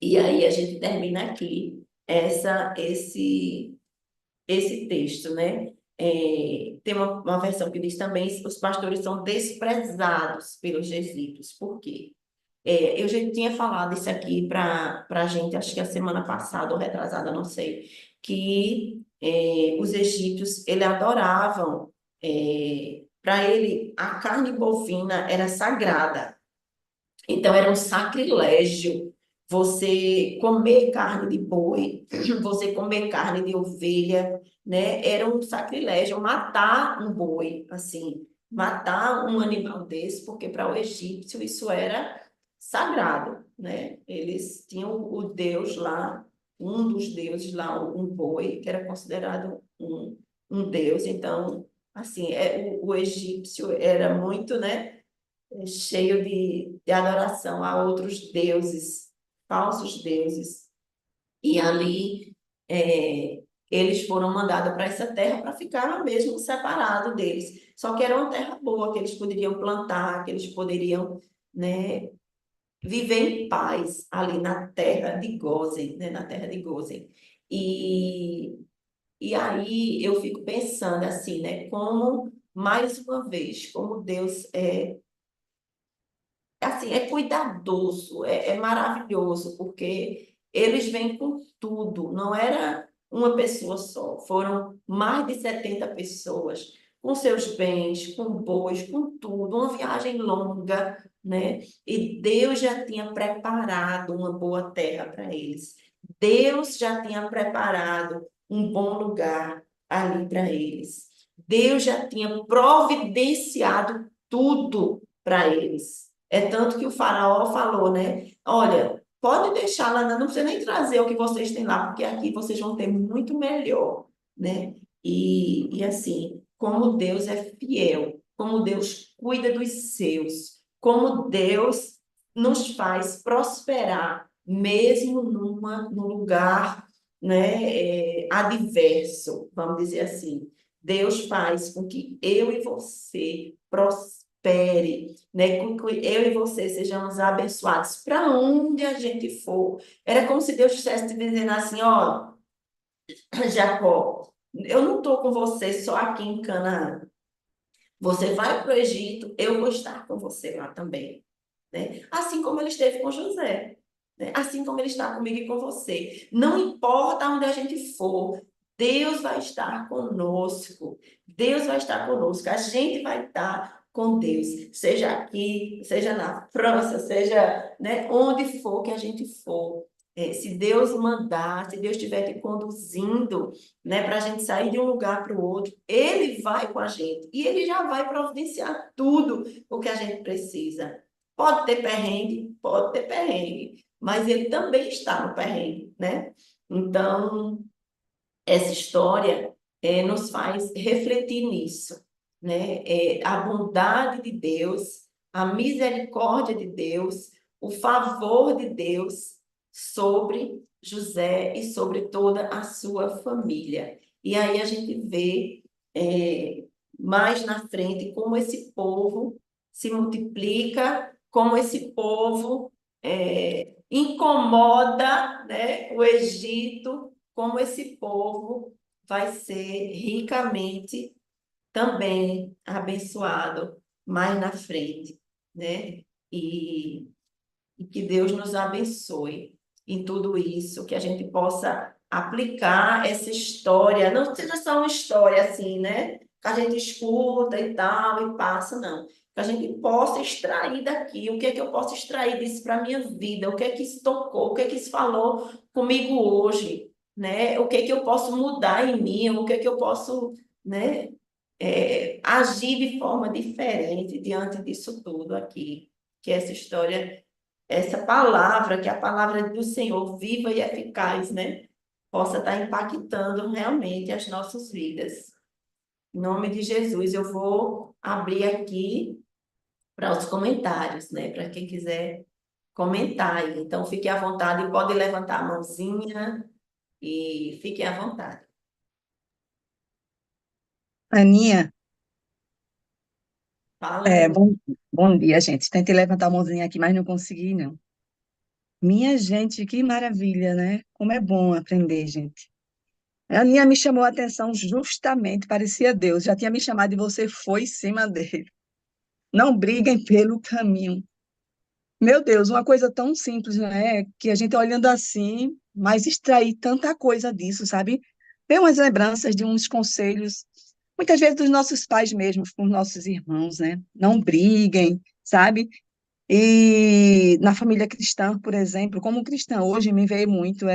E aí a gente termina aqui esse texto, né? Tem uma versão que diz também: os pastores são desprezados pelos egípcios. Por quê? Eu já tinha falado isso aqui para a gente, acho que a semana passada ou retrasada, não sei, que os egípcios, ele adoravam, para ele, a carne bovina era sagrada. Então, era um sacrilégio você comer carne de boi, você comer carne de ovelha, né? Era um sacrilégio matar um boi, assim, matar um animal desse, porque para o egípcio isso era sagrado, né? Eles tinham o deus lá, um dos deuses lá, um boi, que era considerado um deus. Então, assim, o egípcio era muito, né, cheio de adoração a outros deuses, falsos deuses. E ali eles foram mandados para essa terra para ficar mesmo separado deles. Só que era uma terra boa, que eles poderiam plantar, que eles poderiam, né, viver em paz ali na terra de Gósen, né, na terra de Gósen. E, e aí eu fico pensando assim, né, como, mais uma vez, como Deus assim, é cuidadoso, é maravilhoso, porque eles vêm com tudo, não era uma pessoa só, foram mais de 70 pessoas, com seus bens, com bois, com tudo, uma viagem longa, né? E Deus já tinha preparado uma boa terra para eles. Deus já tinha preparado um bom lugar ali para eles. Deus já tinha providenciado tudo para eles. É tanto que o faraó falou, né? Olha, pode deixar lá, não precisa nem trazer o que vocês têm lá, porque aqui vocês vão ter muito melhor, né? E assim, como Deus é fiel, como Deus cuida dos seus, como Deus nos faz prosperar, mesmo num lugar, né, adverso, vamos dizer assim. Deus faz com que eu e você prospere, né? Com que eu e você sejamos abençoados para onde a gente for. Era como se Deus estivesse te dizendo assim, ó, Jacó, eu não estou com você só aqui em Canaã. Você vai para o Egito, eu vou estar com você lá também, né? Assim como ele esteve com José, né? Assim como ele está comigo e com você. Não importa onde a gente for, Deus vai estar conosco. Deus vai estar conosco. A gente vai estar com Deus, seja aqui, seja na França, seja, né, onde for que a gente for. Se Deus mandar, se Deus estiver te conduzindo, né, para a gente sair de um lugar para o outro, Ele vai com a gente e Ele já vai providenciar tudo o que a gente precisa. Pode ter perrengue, mas Ele também está no perrengue, né? Então, essa história nos faz refletir nisso, né? A bondade de Deus, a misericórdia de Deus, o favor de Deus sobre José e sobre toda a sua família. E aí a gente vê mais na frente como esse povo se multiplica, como esse povo incomoda, né, o Egito, como esse povo vai ser ricamente também abençoado mais na frente, né? E, e que Deus nos abençoe em tudo isso, que a gente possa aplicar essa história, não seja só uma história assim, né? Que a gente escuta e tal e passa, não. Que a gente possa extrair daqui, o que é que eu posso extrair disso para a minha vida, o que é que isso tocou, o que é que isso falou comigo hoje, né? O que é que eu posso mudar em mim, o que é que eu posso, né, agir de forma diferente diante disso tudo aqui, que essa história, essa palavra, que é a palavra do Senhor, viva e eficaz, né? Possa estar impactando realmente as nossas vidas. Em nome de Jesus, eu vou abrir aqui para os comentários, né? Para quem quiser comentar aí. Então, fique à vontade, pode levantar a mãozinha e fiquem à vontade. Aninha, Fala é, aí. bom dia, gente. Tentei levantar a mãozinha aqui, mas não consegui, não. Minha gente, que maravilha, né? Como é bom aprender, gente. A Aninha me chamou a atenção justamente, parecia Deus. Já tinha me chamado e você foi em cima dele. Não briguem pelo caminho. Meu Deus, uma coisa tão simples, né? Que a gente olhando assim, mas extrair tanta coisa disso, sabe? Tem umas lembranças de uns conselhos, muitas vezes dos nossos pais mesmo, com os nossos irmãos, né? Não briguem, sabe? E na família cristã, por exemplo, como cristã hoje me veio muito,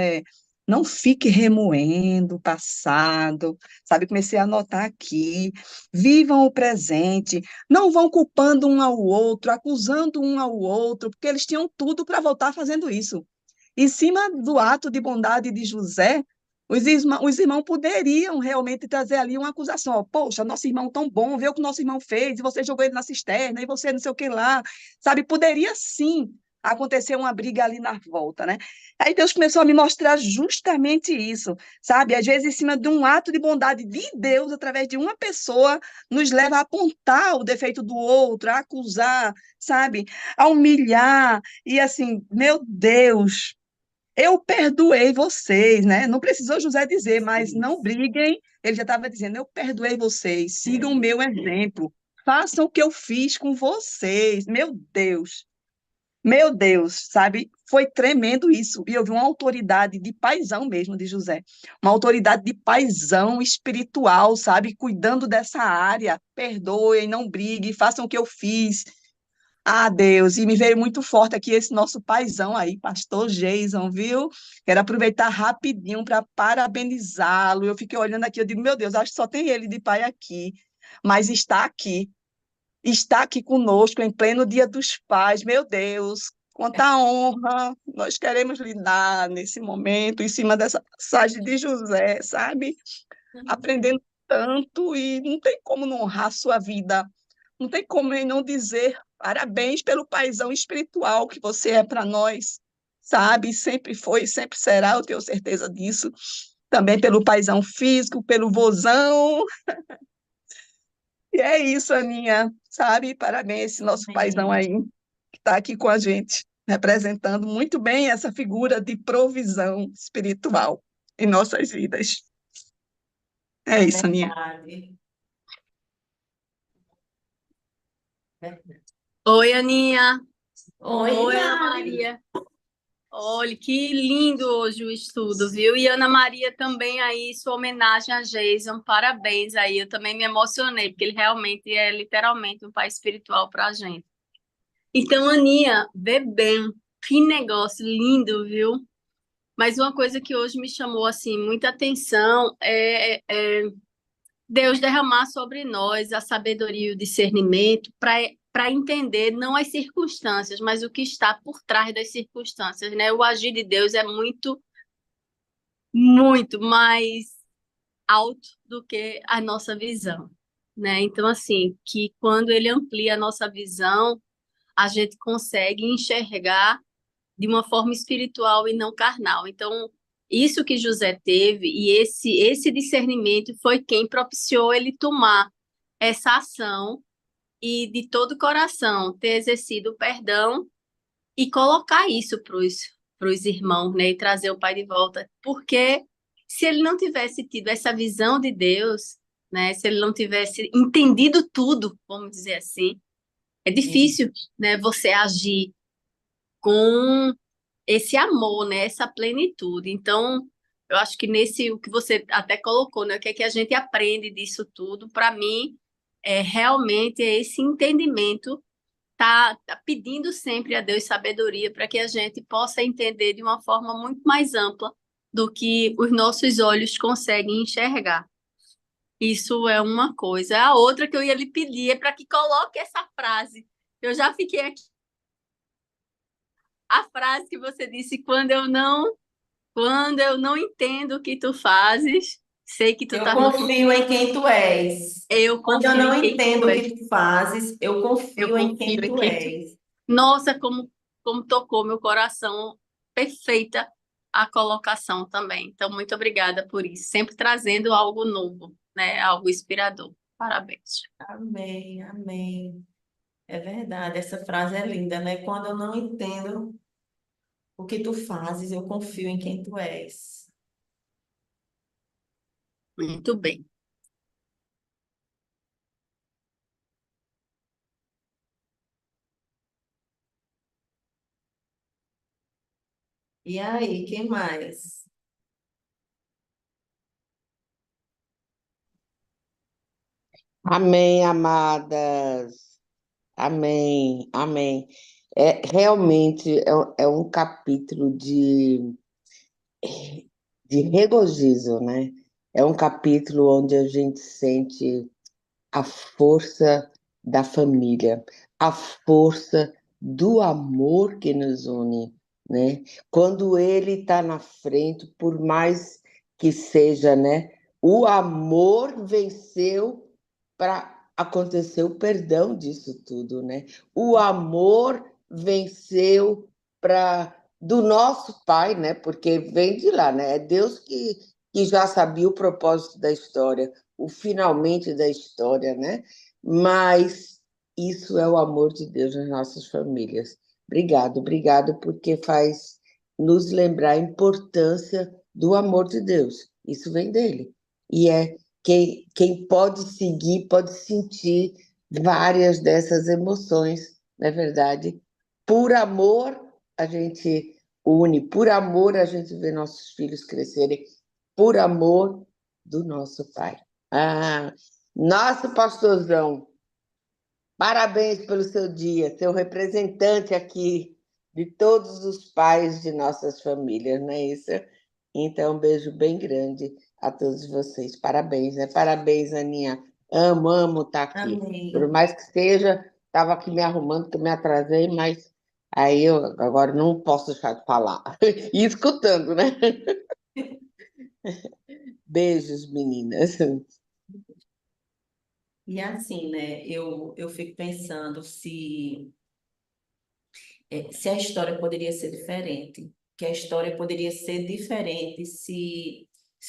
Não fique remoendo o passado, sabe? Comecei a anotar aqui. Vivam o presente, não vão culpando um ao outro, acusando um ao outro, porque eles tinham tudo para voltar fazendo isso. Em cima do ato de bondade de José, os irmãos poderiam realmente trazer ali uma acusação. Ó, poxa, nosso irmão tão bom, vê o que nosso irmão fez, e você jogou ele na cisterna, e você não sei o que lá. Sabe, poderia sim acontecer uma briga ali na volta, né? Aí Deus começou a me mostrar justamente isso, sabe? Às vezes, em cima de um ato de bondade de Deus, através de uma pessoa, nos leva a apontar o defeito do outro, a acusar, sabe? A humilhar. E assim, meu Deus, eu perdoei vocês, né? Não precisou José dizer, mas não Isso. briguem. Ele já estava dizendo, eu perdoei vocês, sigam o É. meu exemplo, façam o que eu fiz com vocês. Meu Deus, sabe? Foi tremendo isso. E eu vi uma autoridade de paisão mesmo de José, uma autoridade de paisão espiritual, sabe? Cuidando dessa área. Perdoem, não briguem, façam o que eu fiz. Ah, Deus, e me veio muito forte aqui esse nosso paizão aí, pastor Jason, viu? Quero aproveitar rapidinho para parabenizá-lo. Eu fiquei olhando aqui, eu digo, meu Deus, acho que só tem ele de pai aqui, mas está aqui conosco em pleno Dia dos Pais, meu Deus. Quanta honra nós queremos lhe dar nesse momento, em cima dessa passagem de José, sabe? Aprendendo tanto e não tem como não honrar a sua vida. Não tem como ele não dizer parabéns pelo paizão espiritual que você é para nós, sabe? Sempre foi, sempre será, eu tenho certeza disso. Também pelo paizão físico, pelo vozão. E é isso, Aninha, sabe? Parabéns esse nosso paizão Amém. aí, que está aqui com a gente, representando muito bem essa figura de provisão espiritual em nossas vidas. É É isso, Aninha. verdade. Verdade. Oi, Aninha. Oi, Oi, Ana Mari. Maria. Olha, que lindo hoje o estudo, viu? E Ana Maria também aí, sua homenagem a Jason. Parabéns aí. Eu também me emocionei, porque ele realmente é literalmente um pai espiritual para a gente. Então, Aninha, vê bem, que negócio lindo, viu? Mas uma coisa que hoje me chamou assim muita atenção é Deus derramar sobre nós a sabedoria e o discernimento para entender não as circunstâncias, mas o que está por trás das circunstâncias, né? O agir de Deus é muito, muito mais alto do que a nossa visão, né? Então, assim, que quando ele amplia a nossa visão, a gente consegue enxergar de uma forma espiritual e não carnal. Então, isso que José teve e esse discernimento foi quem propiciou ele tomar essa ação e de todo o coração ter exercido o perdão e colocar isso para os irmãos, né, e trazer o pai de volta, porque se ele não tivesse tido essa visão de Deus, né, se ele não tivesse entendido tudo, vamos dizer assim, é difícil, né, você agir com esse amor, né, essa plenitude. Então, eu acho que nesse o que você até colocou, né, o que é que a gente aprende disso tudo, para mim, realmente é esse entendimento, tá pedindo sempre a Deus sabedoria para que a gente possa entender de uma forma muito mais ampla do que os nossos olhos conseguem enxergar. Isso é uma coisa. A outra que eu ia lhe pedir é para que coloque essa frase. Eu já fiquei aqui. A frase que você disse, quando eu não entendo o que tu fazes, sei que tu Eu estás no confio em controle. quem tu és. Eu Quando eu confio não em quem tu entendo o és. que tu fazes, eu Eu confio em confio quem em tu quem tu. és. Nossa, como tocou meu coração. Perfeita a colocação também. Então, muito obrigada por isso. Sempre trazendo algo novo, né? Algo inspirador. Parabéns. Amém, amém. É verdade, essa frase é linda, né? Quando eu não entendo o que tu fazes, eu confio em quem tu és. Muito bem. E aí, quem mais? Amém, amadas. Amém, amém. Realmente é um capítulo de regozijo, né? É um capítulo onde a gente sente a força da família, a força do amor que nos une, né? Quando ele está na frente, por mais que seja, né? O amor venceu para acontecer o perdão disso tudo, né? O amor venceu para do nosso Pai, né? Porque vem de lá, né? É Deus que já sabia o propósito da história, o finalmente da história, né? Mas isso é o amor de Deus nas nossas famílias. Obrigado, porque faz nos lembrar a importância do amor de Deus. Isso vem dele. E é quem pode seguir, pode sentir várias dessas emoções, não é verdade? Por amor, a gente une, por amor, a gente vê nossos filhos crescerem, por amor do nosso Pai. Ah, nosso pastorzão, parabéns pelo seu dia, seu representante aqui de todos os pais de nossas famílias, não é isso? Então, um beijo bem grande a todos vocês. Parabéns, né? Parabéns, Aninha. Amo estar aqui. Por Amém. mais que seja, estava aqui me arrumando, que eu me atrasei, mas aí eu agora não posso deixar de falar. E escutando, né? Beijos, meninas. E assim, né, eu fico pensando se a história poderia ser diferente, que a história poderia ser diferente se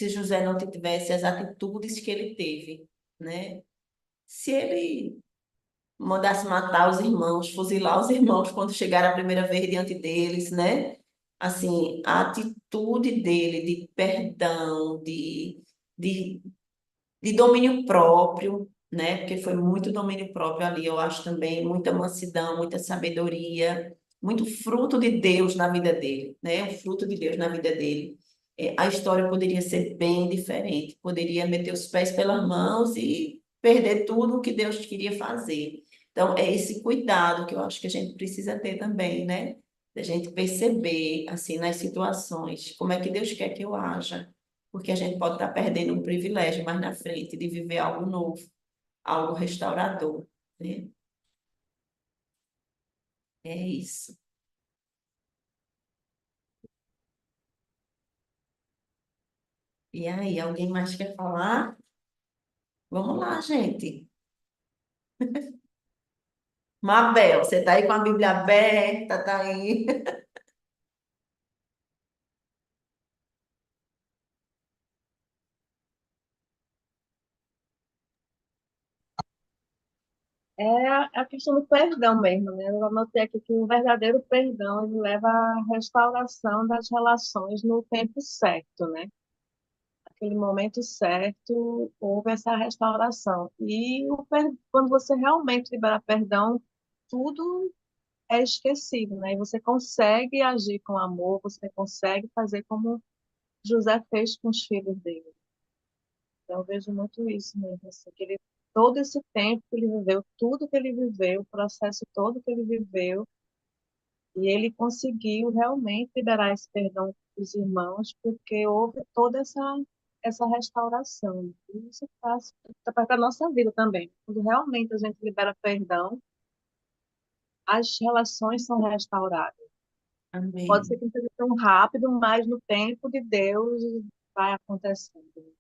José não tivesse as atitudes que ele teve, né? Se ele mandasse matar os irmãos, fuzilar os irmãos quando chegaram a primeira vez diante deles, né? Assim, a atitude dele de perdão, de de domínio próprio, né? Porque foi muito domínio próprio ali, eu acho também, muita mansidão, muita sabedoria, muito fruto de Deus na vida dele, né? O fruto de Deus na vida dele. A história poderia ser bem diferente, poderia meter os pés pelas mãos e perder tudo o que Deus queria fazer. Então, é esse cuidado que eu acho que a gente precisa ter também, né? Da gente perceber, assim, nas situações, como é que Deus quer que eu haja, porque a gente pode estar perdendo um privilégio mais na frente de viver algo novo, algo restaurador, né? É isso. E aí, alguém mais quer falar? Vamos lá, gente. Mabel, você está aí com a Bíblia aberta, tá aí? É a questão do perdão mesmo, né? Eu anotei aqui que o verdadeiro perdão ele leva à restauração das relações no tempo certo, né? Naquele momento certo, houve essa restauração. E quando você realmente libera perdão, tudo é esquecido, né? E você consegue agir com amor, você consegue fazer como José fez com os filhos dele. Então, eu vejo muito isso mesmo, assim, que ele, todo esse tempo que ele viveu, tudo que ele viveu, o processo todo que ele viveu, e ele conseguiu realmente liberar esse perdão dos irmãos, porque houve toda essa restauração. E isso faz para a nossa vida também. Quando realmente a gente libera perdão, as relações são restauradas. Pode ser Amém. que não seja tão rápido, mas no tempo de Deus vai acontecendo.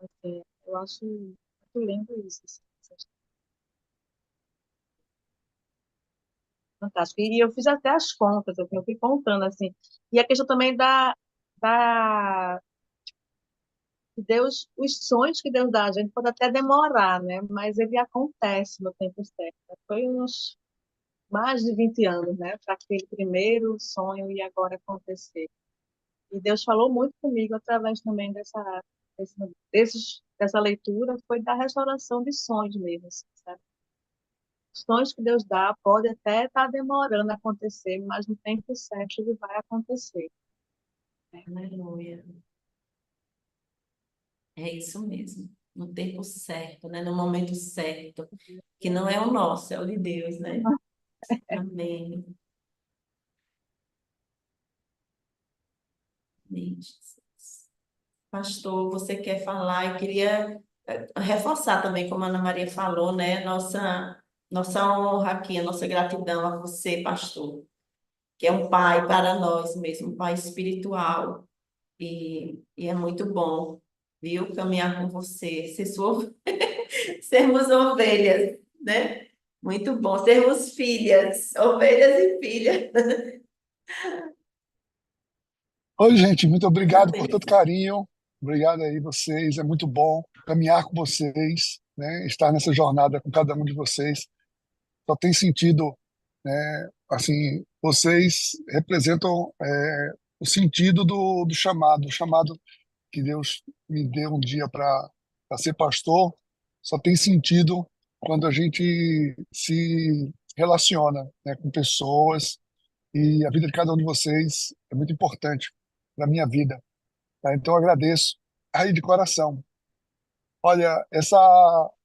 Assim, eu acho muito lindo isso. Assim, fantástico. E eu fiz até as contas, assim, eu fui contando, assim. E a questão também da que Deus, os sonhos que Deus dá, a gente pode até demorar, né? Mas ele acontece no tempo certo. Foi uns mais de 20 anos, né? Para aquele primeiro sonho e agora acontecer. E Deus falou muito comigo através também desse, dessa leitura, foi da restauração de sonhos mesmo, assim, sabe? Sonhos que Deus dá pode até estar demorando a acontecer, mas no tempo certo ele vai acontecer. Né? Aleluia. É isso mesmo. No tempo certo, né? No momento certo, que não é o nosso, é o de Deus, né? Amém. Amém, Jesus. Pastor, você quer falar? Eu queria reforçar também, como a Ana Maria falou, né? Nossa honra aqui, a nossa gratidão a você, pastor, que é um pai para nós mesmo, um pai espiritual. E é muito bom, viu? Caminhar com você, sermos ovelhas, né? Muito bom, sermos filhas, ovelhas e filhas. Oi, gente, muito Uma obrigado por tanto bênção. carinho. Obrigado aí vocês. É muito bom caminhar com vocês, né? Estar nessa jornada com cada um de vocês. Só tem sentido, né? Assim, vocês representam o sentido do chamado que Deus me deu um dia para ser pastor. Só tem sentido quando a gente se relaciona, né, com pessoas, e a vida de cada um de vocês é muito importante na minha vida, tá? Então eu agradeço aí de coração. Olha,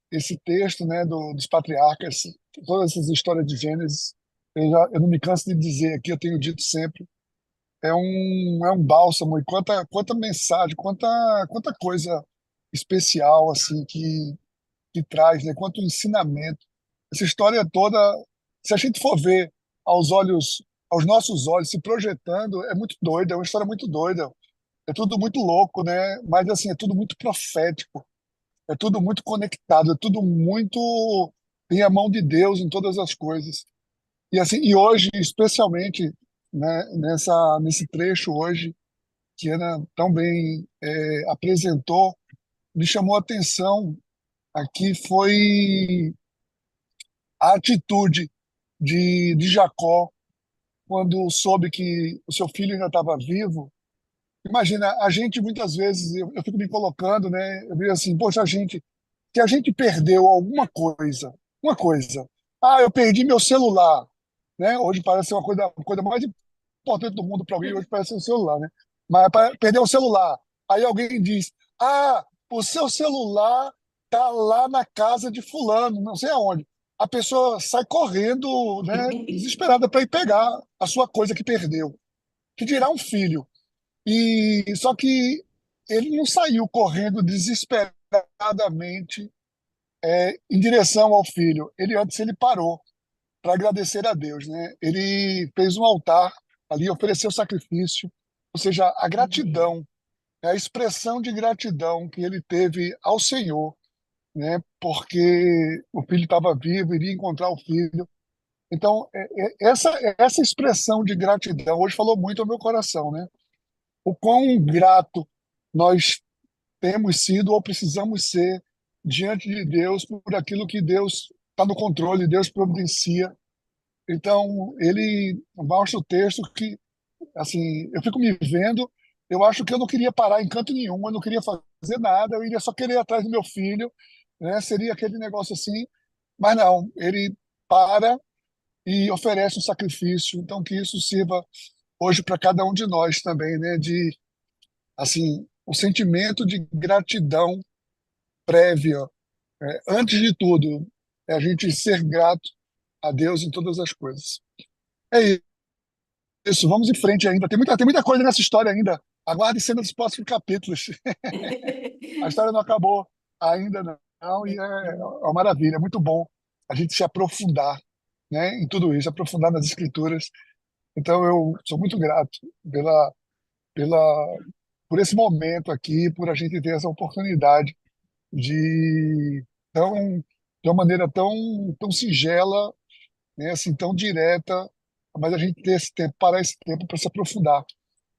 esse texto, né, dos patriarcas, todas essas histórias de Gênesis, eu não me canso de dizer aqui, eu tenho dito sempre, é um bálsamo, e quanta mensagem, quanta coisa especial assim que traz, né? Quanto ensinamento. Essa história toda, se a gente for ver aos nossos olhos, se projetando, é muito doida, é uma história muito doida. É tudo muito louco, né? Mas assim, é tudo muito profético, é tudo muito conectado, é tudo muito tem a mão de Deus em todas as coisas. E assim, e hoje, especialmente, né, nesse trecho hoje que Ana tão bem apresentou, me chamou a atenção aqui foi a atitude de Jacó quando soube que o seu filho ainda estava vivo. Imagina, a gente muitas vezes, eu fico me colocando, né? Eu vejo assim, poxa, se a gente perdeu alguma coisa, uma coisa, eu perdi meu celular, né? Hoje parece ser uma coisa mais importante do mundo para alguém, hoje parece ser o celular, né? Mas perder o celular. Aí alguém diz, o seu celular tá lá na casa de fulano, não sei aonde. A pessoa sai correndo, né? Desesperada para ir pegar a sua coisa que perdeu. Que dirá um filho. E só que ele não saiu correndo desesperadamente em direção ao filho. Ele parou para agradecer a Deus, né? Ele fez um altar ali, ofereceu sacrifício, ou seja, a Uhum. gratidão, a expressão de gratidão que ele teve ao Senhor, né? Porque o filho estava vivo, iria encontrar o filho. Então, essa expressão de gratidão hoje falou muito ao meu coração, né? O quão grato nós temos sido ou precisamos ser diante de Deus por aquilo que Deus está no controle, Deus providencia. Então, ele mostra o texto que, assim, eu fico me vendo, eu acho que eu não queria parar em canto nenhum, eu não queria fazer nada, eu iria só querer ir atrás do meu filho, né? Seria aquele negócio assim, mas não, ele para e oferece um sacrifício. Então, que isso sirva hoje para cada um de nós também, né? De, assim, o sentimento de gratidão prévia, antes de tudo, é a gente ser grato a Deus em todas as coisas. É isso, vamos em frente ainda. Tem muita coisa nessa história ainda. Aguarde cenas dos próximos capítulos. A história não acabou ainda não, e é uma maravilha, é muito bom a gente se aprofundar, né, em tudo isso, aprofundar nas escrituras. Então eu sou muito grato pela, pela, por esse momento aqui, por a gente ter essa oportunidade de, tão, de uma maneira tão singela, né, assim, tão direta, mas a gente ter esse tempo, parar esse tempo para se aprofundar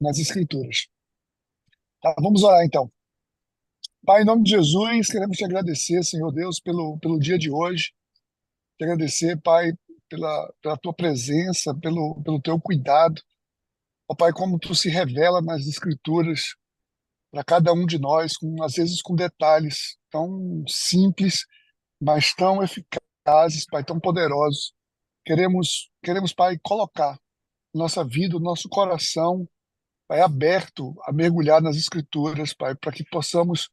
nas Escrituras. Tá? Vamos orar então. Pai, em nome de Jesus, queremos te agradecer, Senhor Deus, pelo dia de hoje. Te agradecer, Pai, pela tua presença, pelo teu cuidado. Ó Pai, como tu se revela nas Escrituras para cada um de nós, às vezes com detalhes tão simples, mas tão eficazes, Pai, tão poderosos. Queremos, Pai, colocar nossa vida, o nosso coração, Pai, aberto a mergulhar nas Escrituras, Pai, para que possamos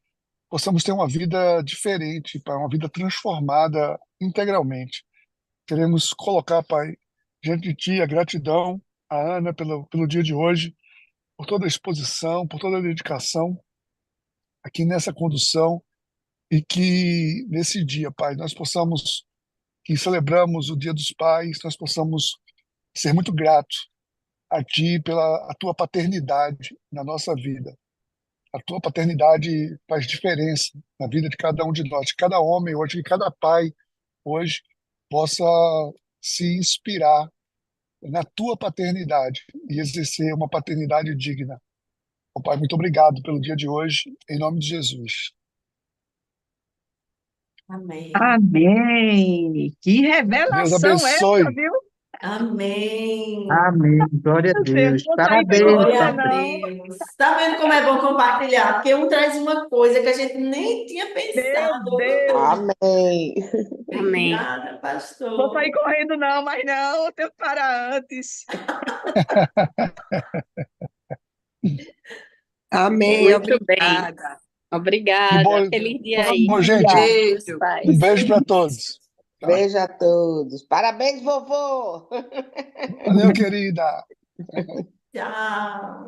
ter uma vida diferente, Pai, uma vida transformada integralmente. Queremos colocar, Pai, diante de Ti a gratidão à Ana pelo dia de hoje, por toda a exposição, por toda a dedicação. aqui nessa condução, e que nesse dia, Pai, nós possamos, que celebramos o Dia dos Pais, nós possamos ser muito gratos a Ti pela a Tua paternidade na nossa vida. A Tua paternidade faz diferença na vida de cada um de nós, de cada homem hoje, que cada pai hoje possa se inspirar na Tua paternidade e exercer uma paternidade digna. Ó Pai, muito obrigado pelo dia de hoje, em nome de Jesus. Amém. Amém. Que Deus revelação essa, abençoe. viu? Amém. Amém. Glória a Meu Deus, Deus. não vou sair sem Parabéns, Glória você, a Tânia. não. Deus. Tá vendo como é bom compartilhar? Porque um traz uma coisa que a gente nem tinha Meu pensado. Deus. Amém. Amém. Obrigada, Vou pastor. sair correndo, não, mas não, eu tenho que parar antes. Amém. Muito bem. Obrigada. Que Obrigada. bom. Feliz dia Então, aí. bom, gente, Beijo, um pais. beijo para todos. Tá? Beijo a todos. Parabéns, vovô! Valeu, querida. Tchau.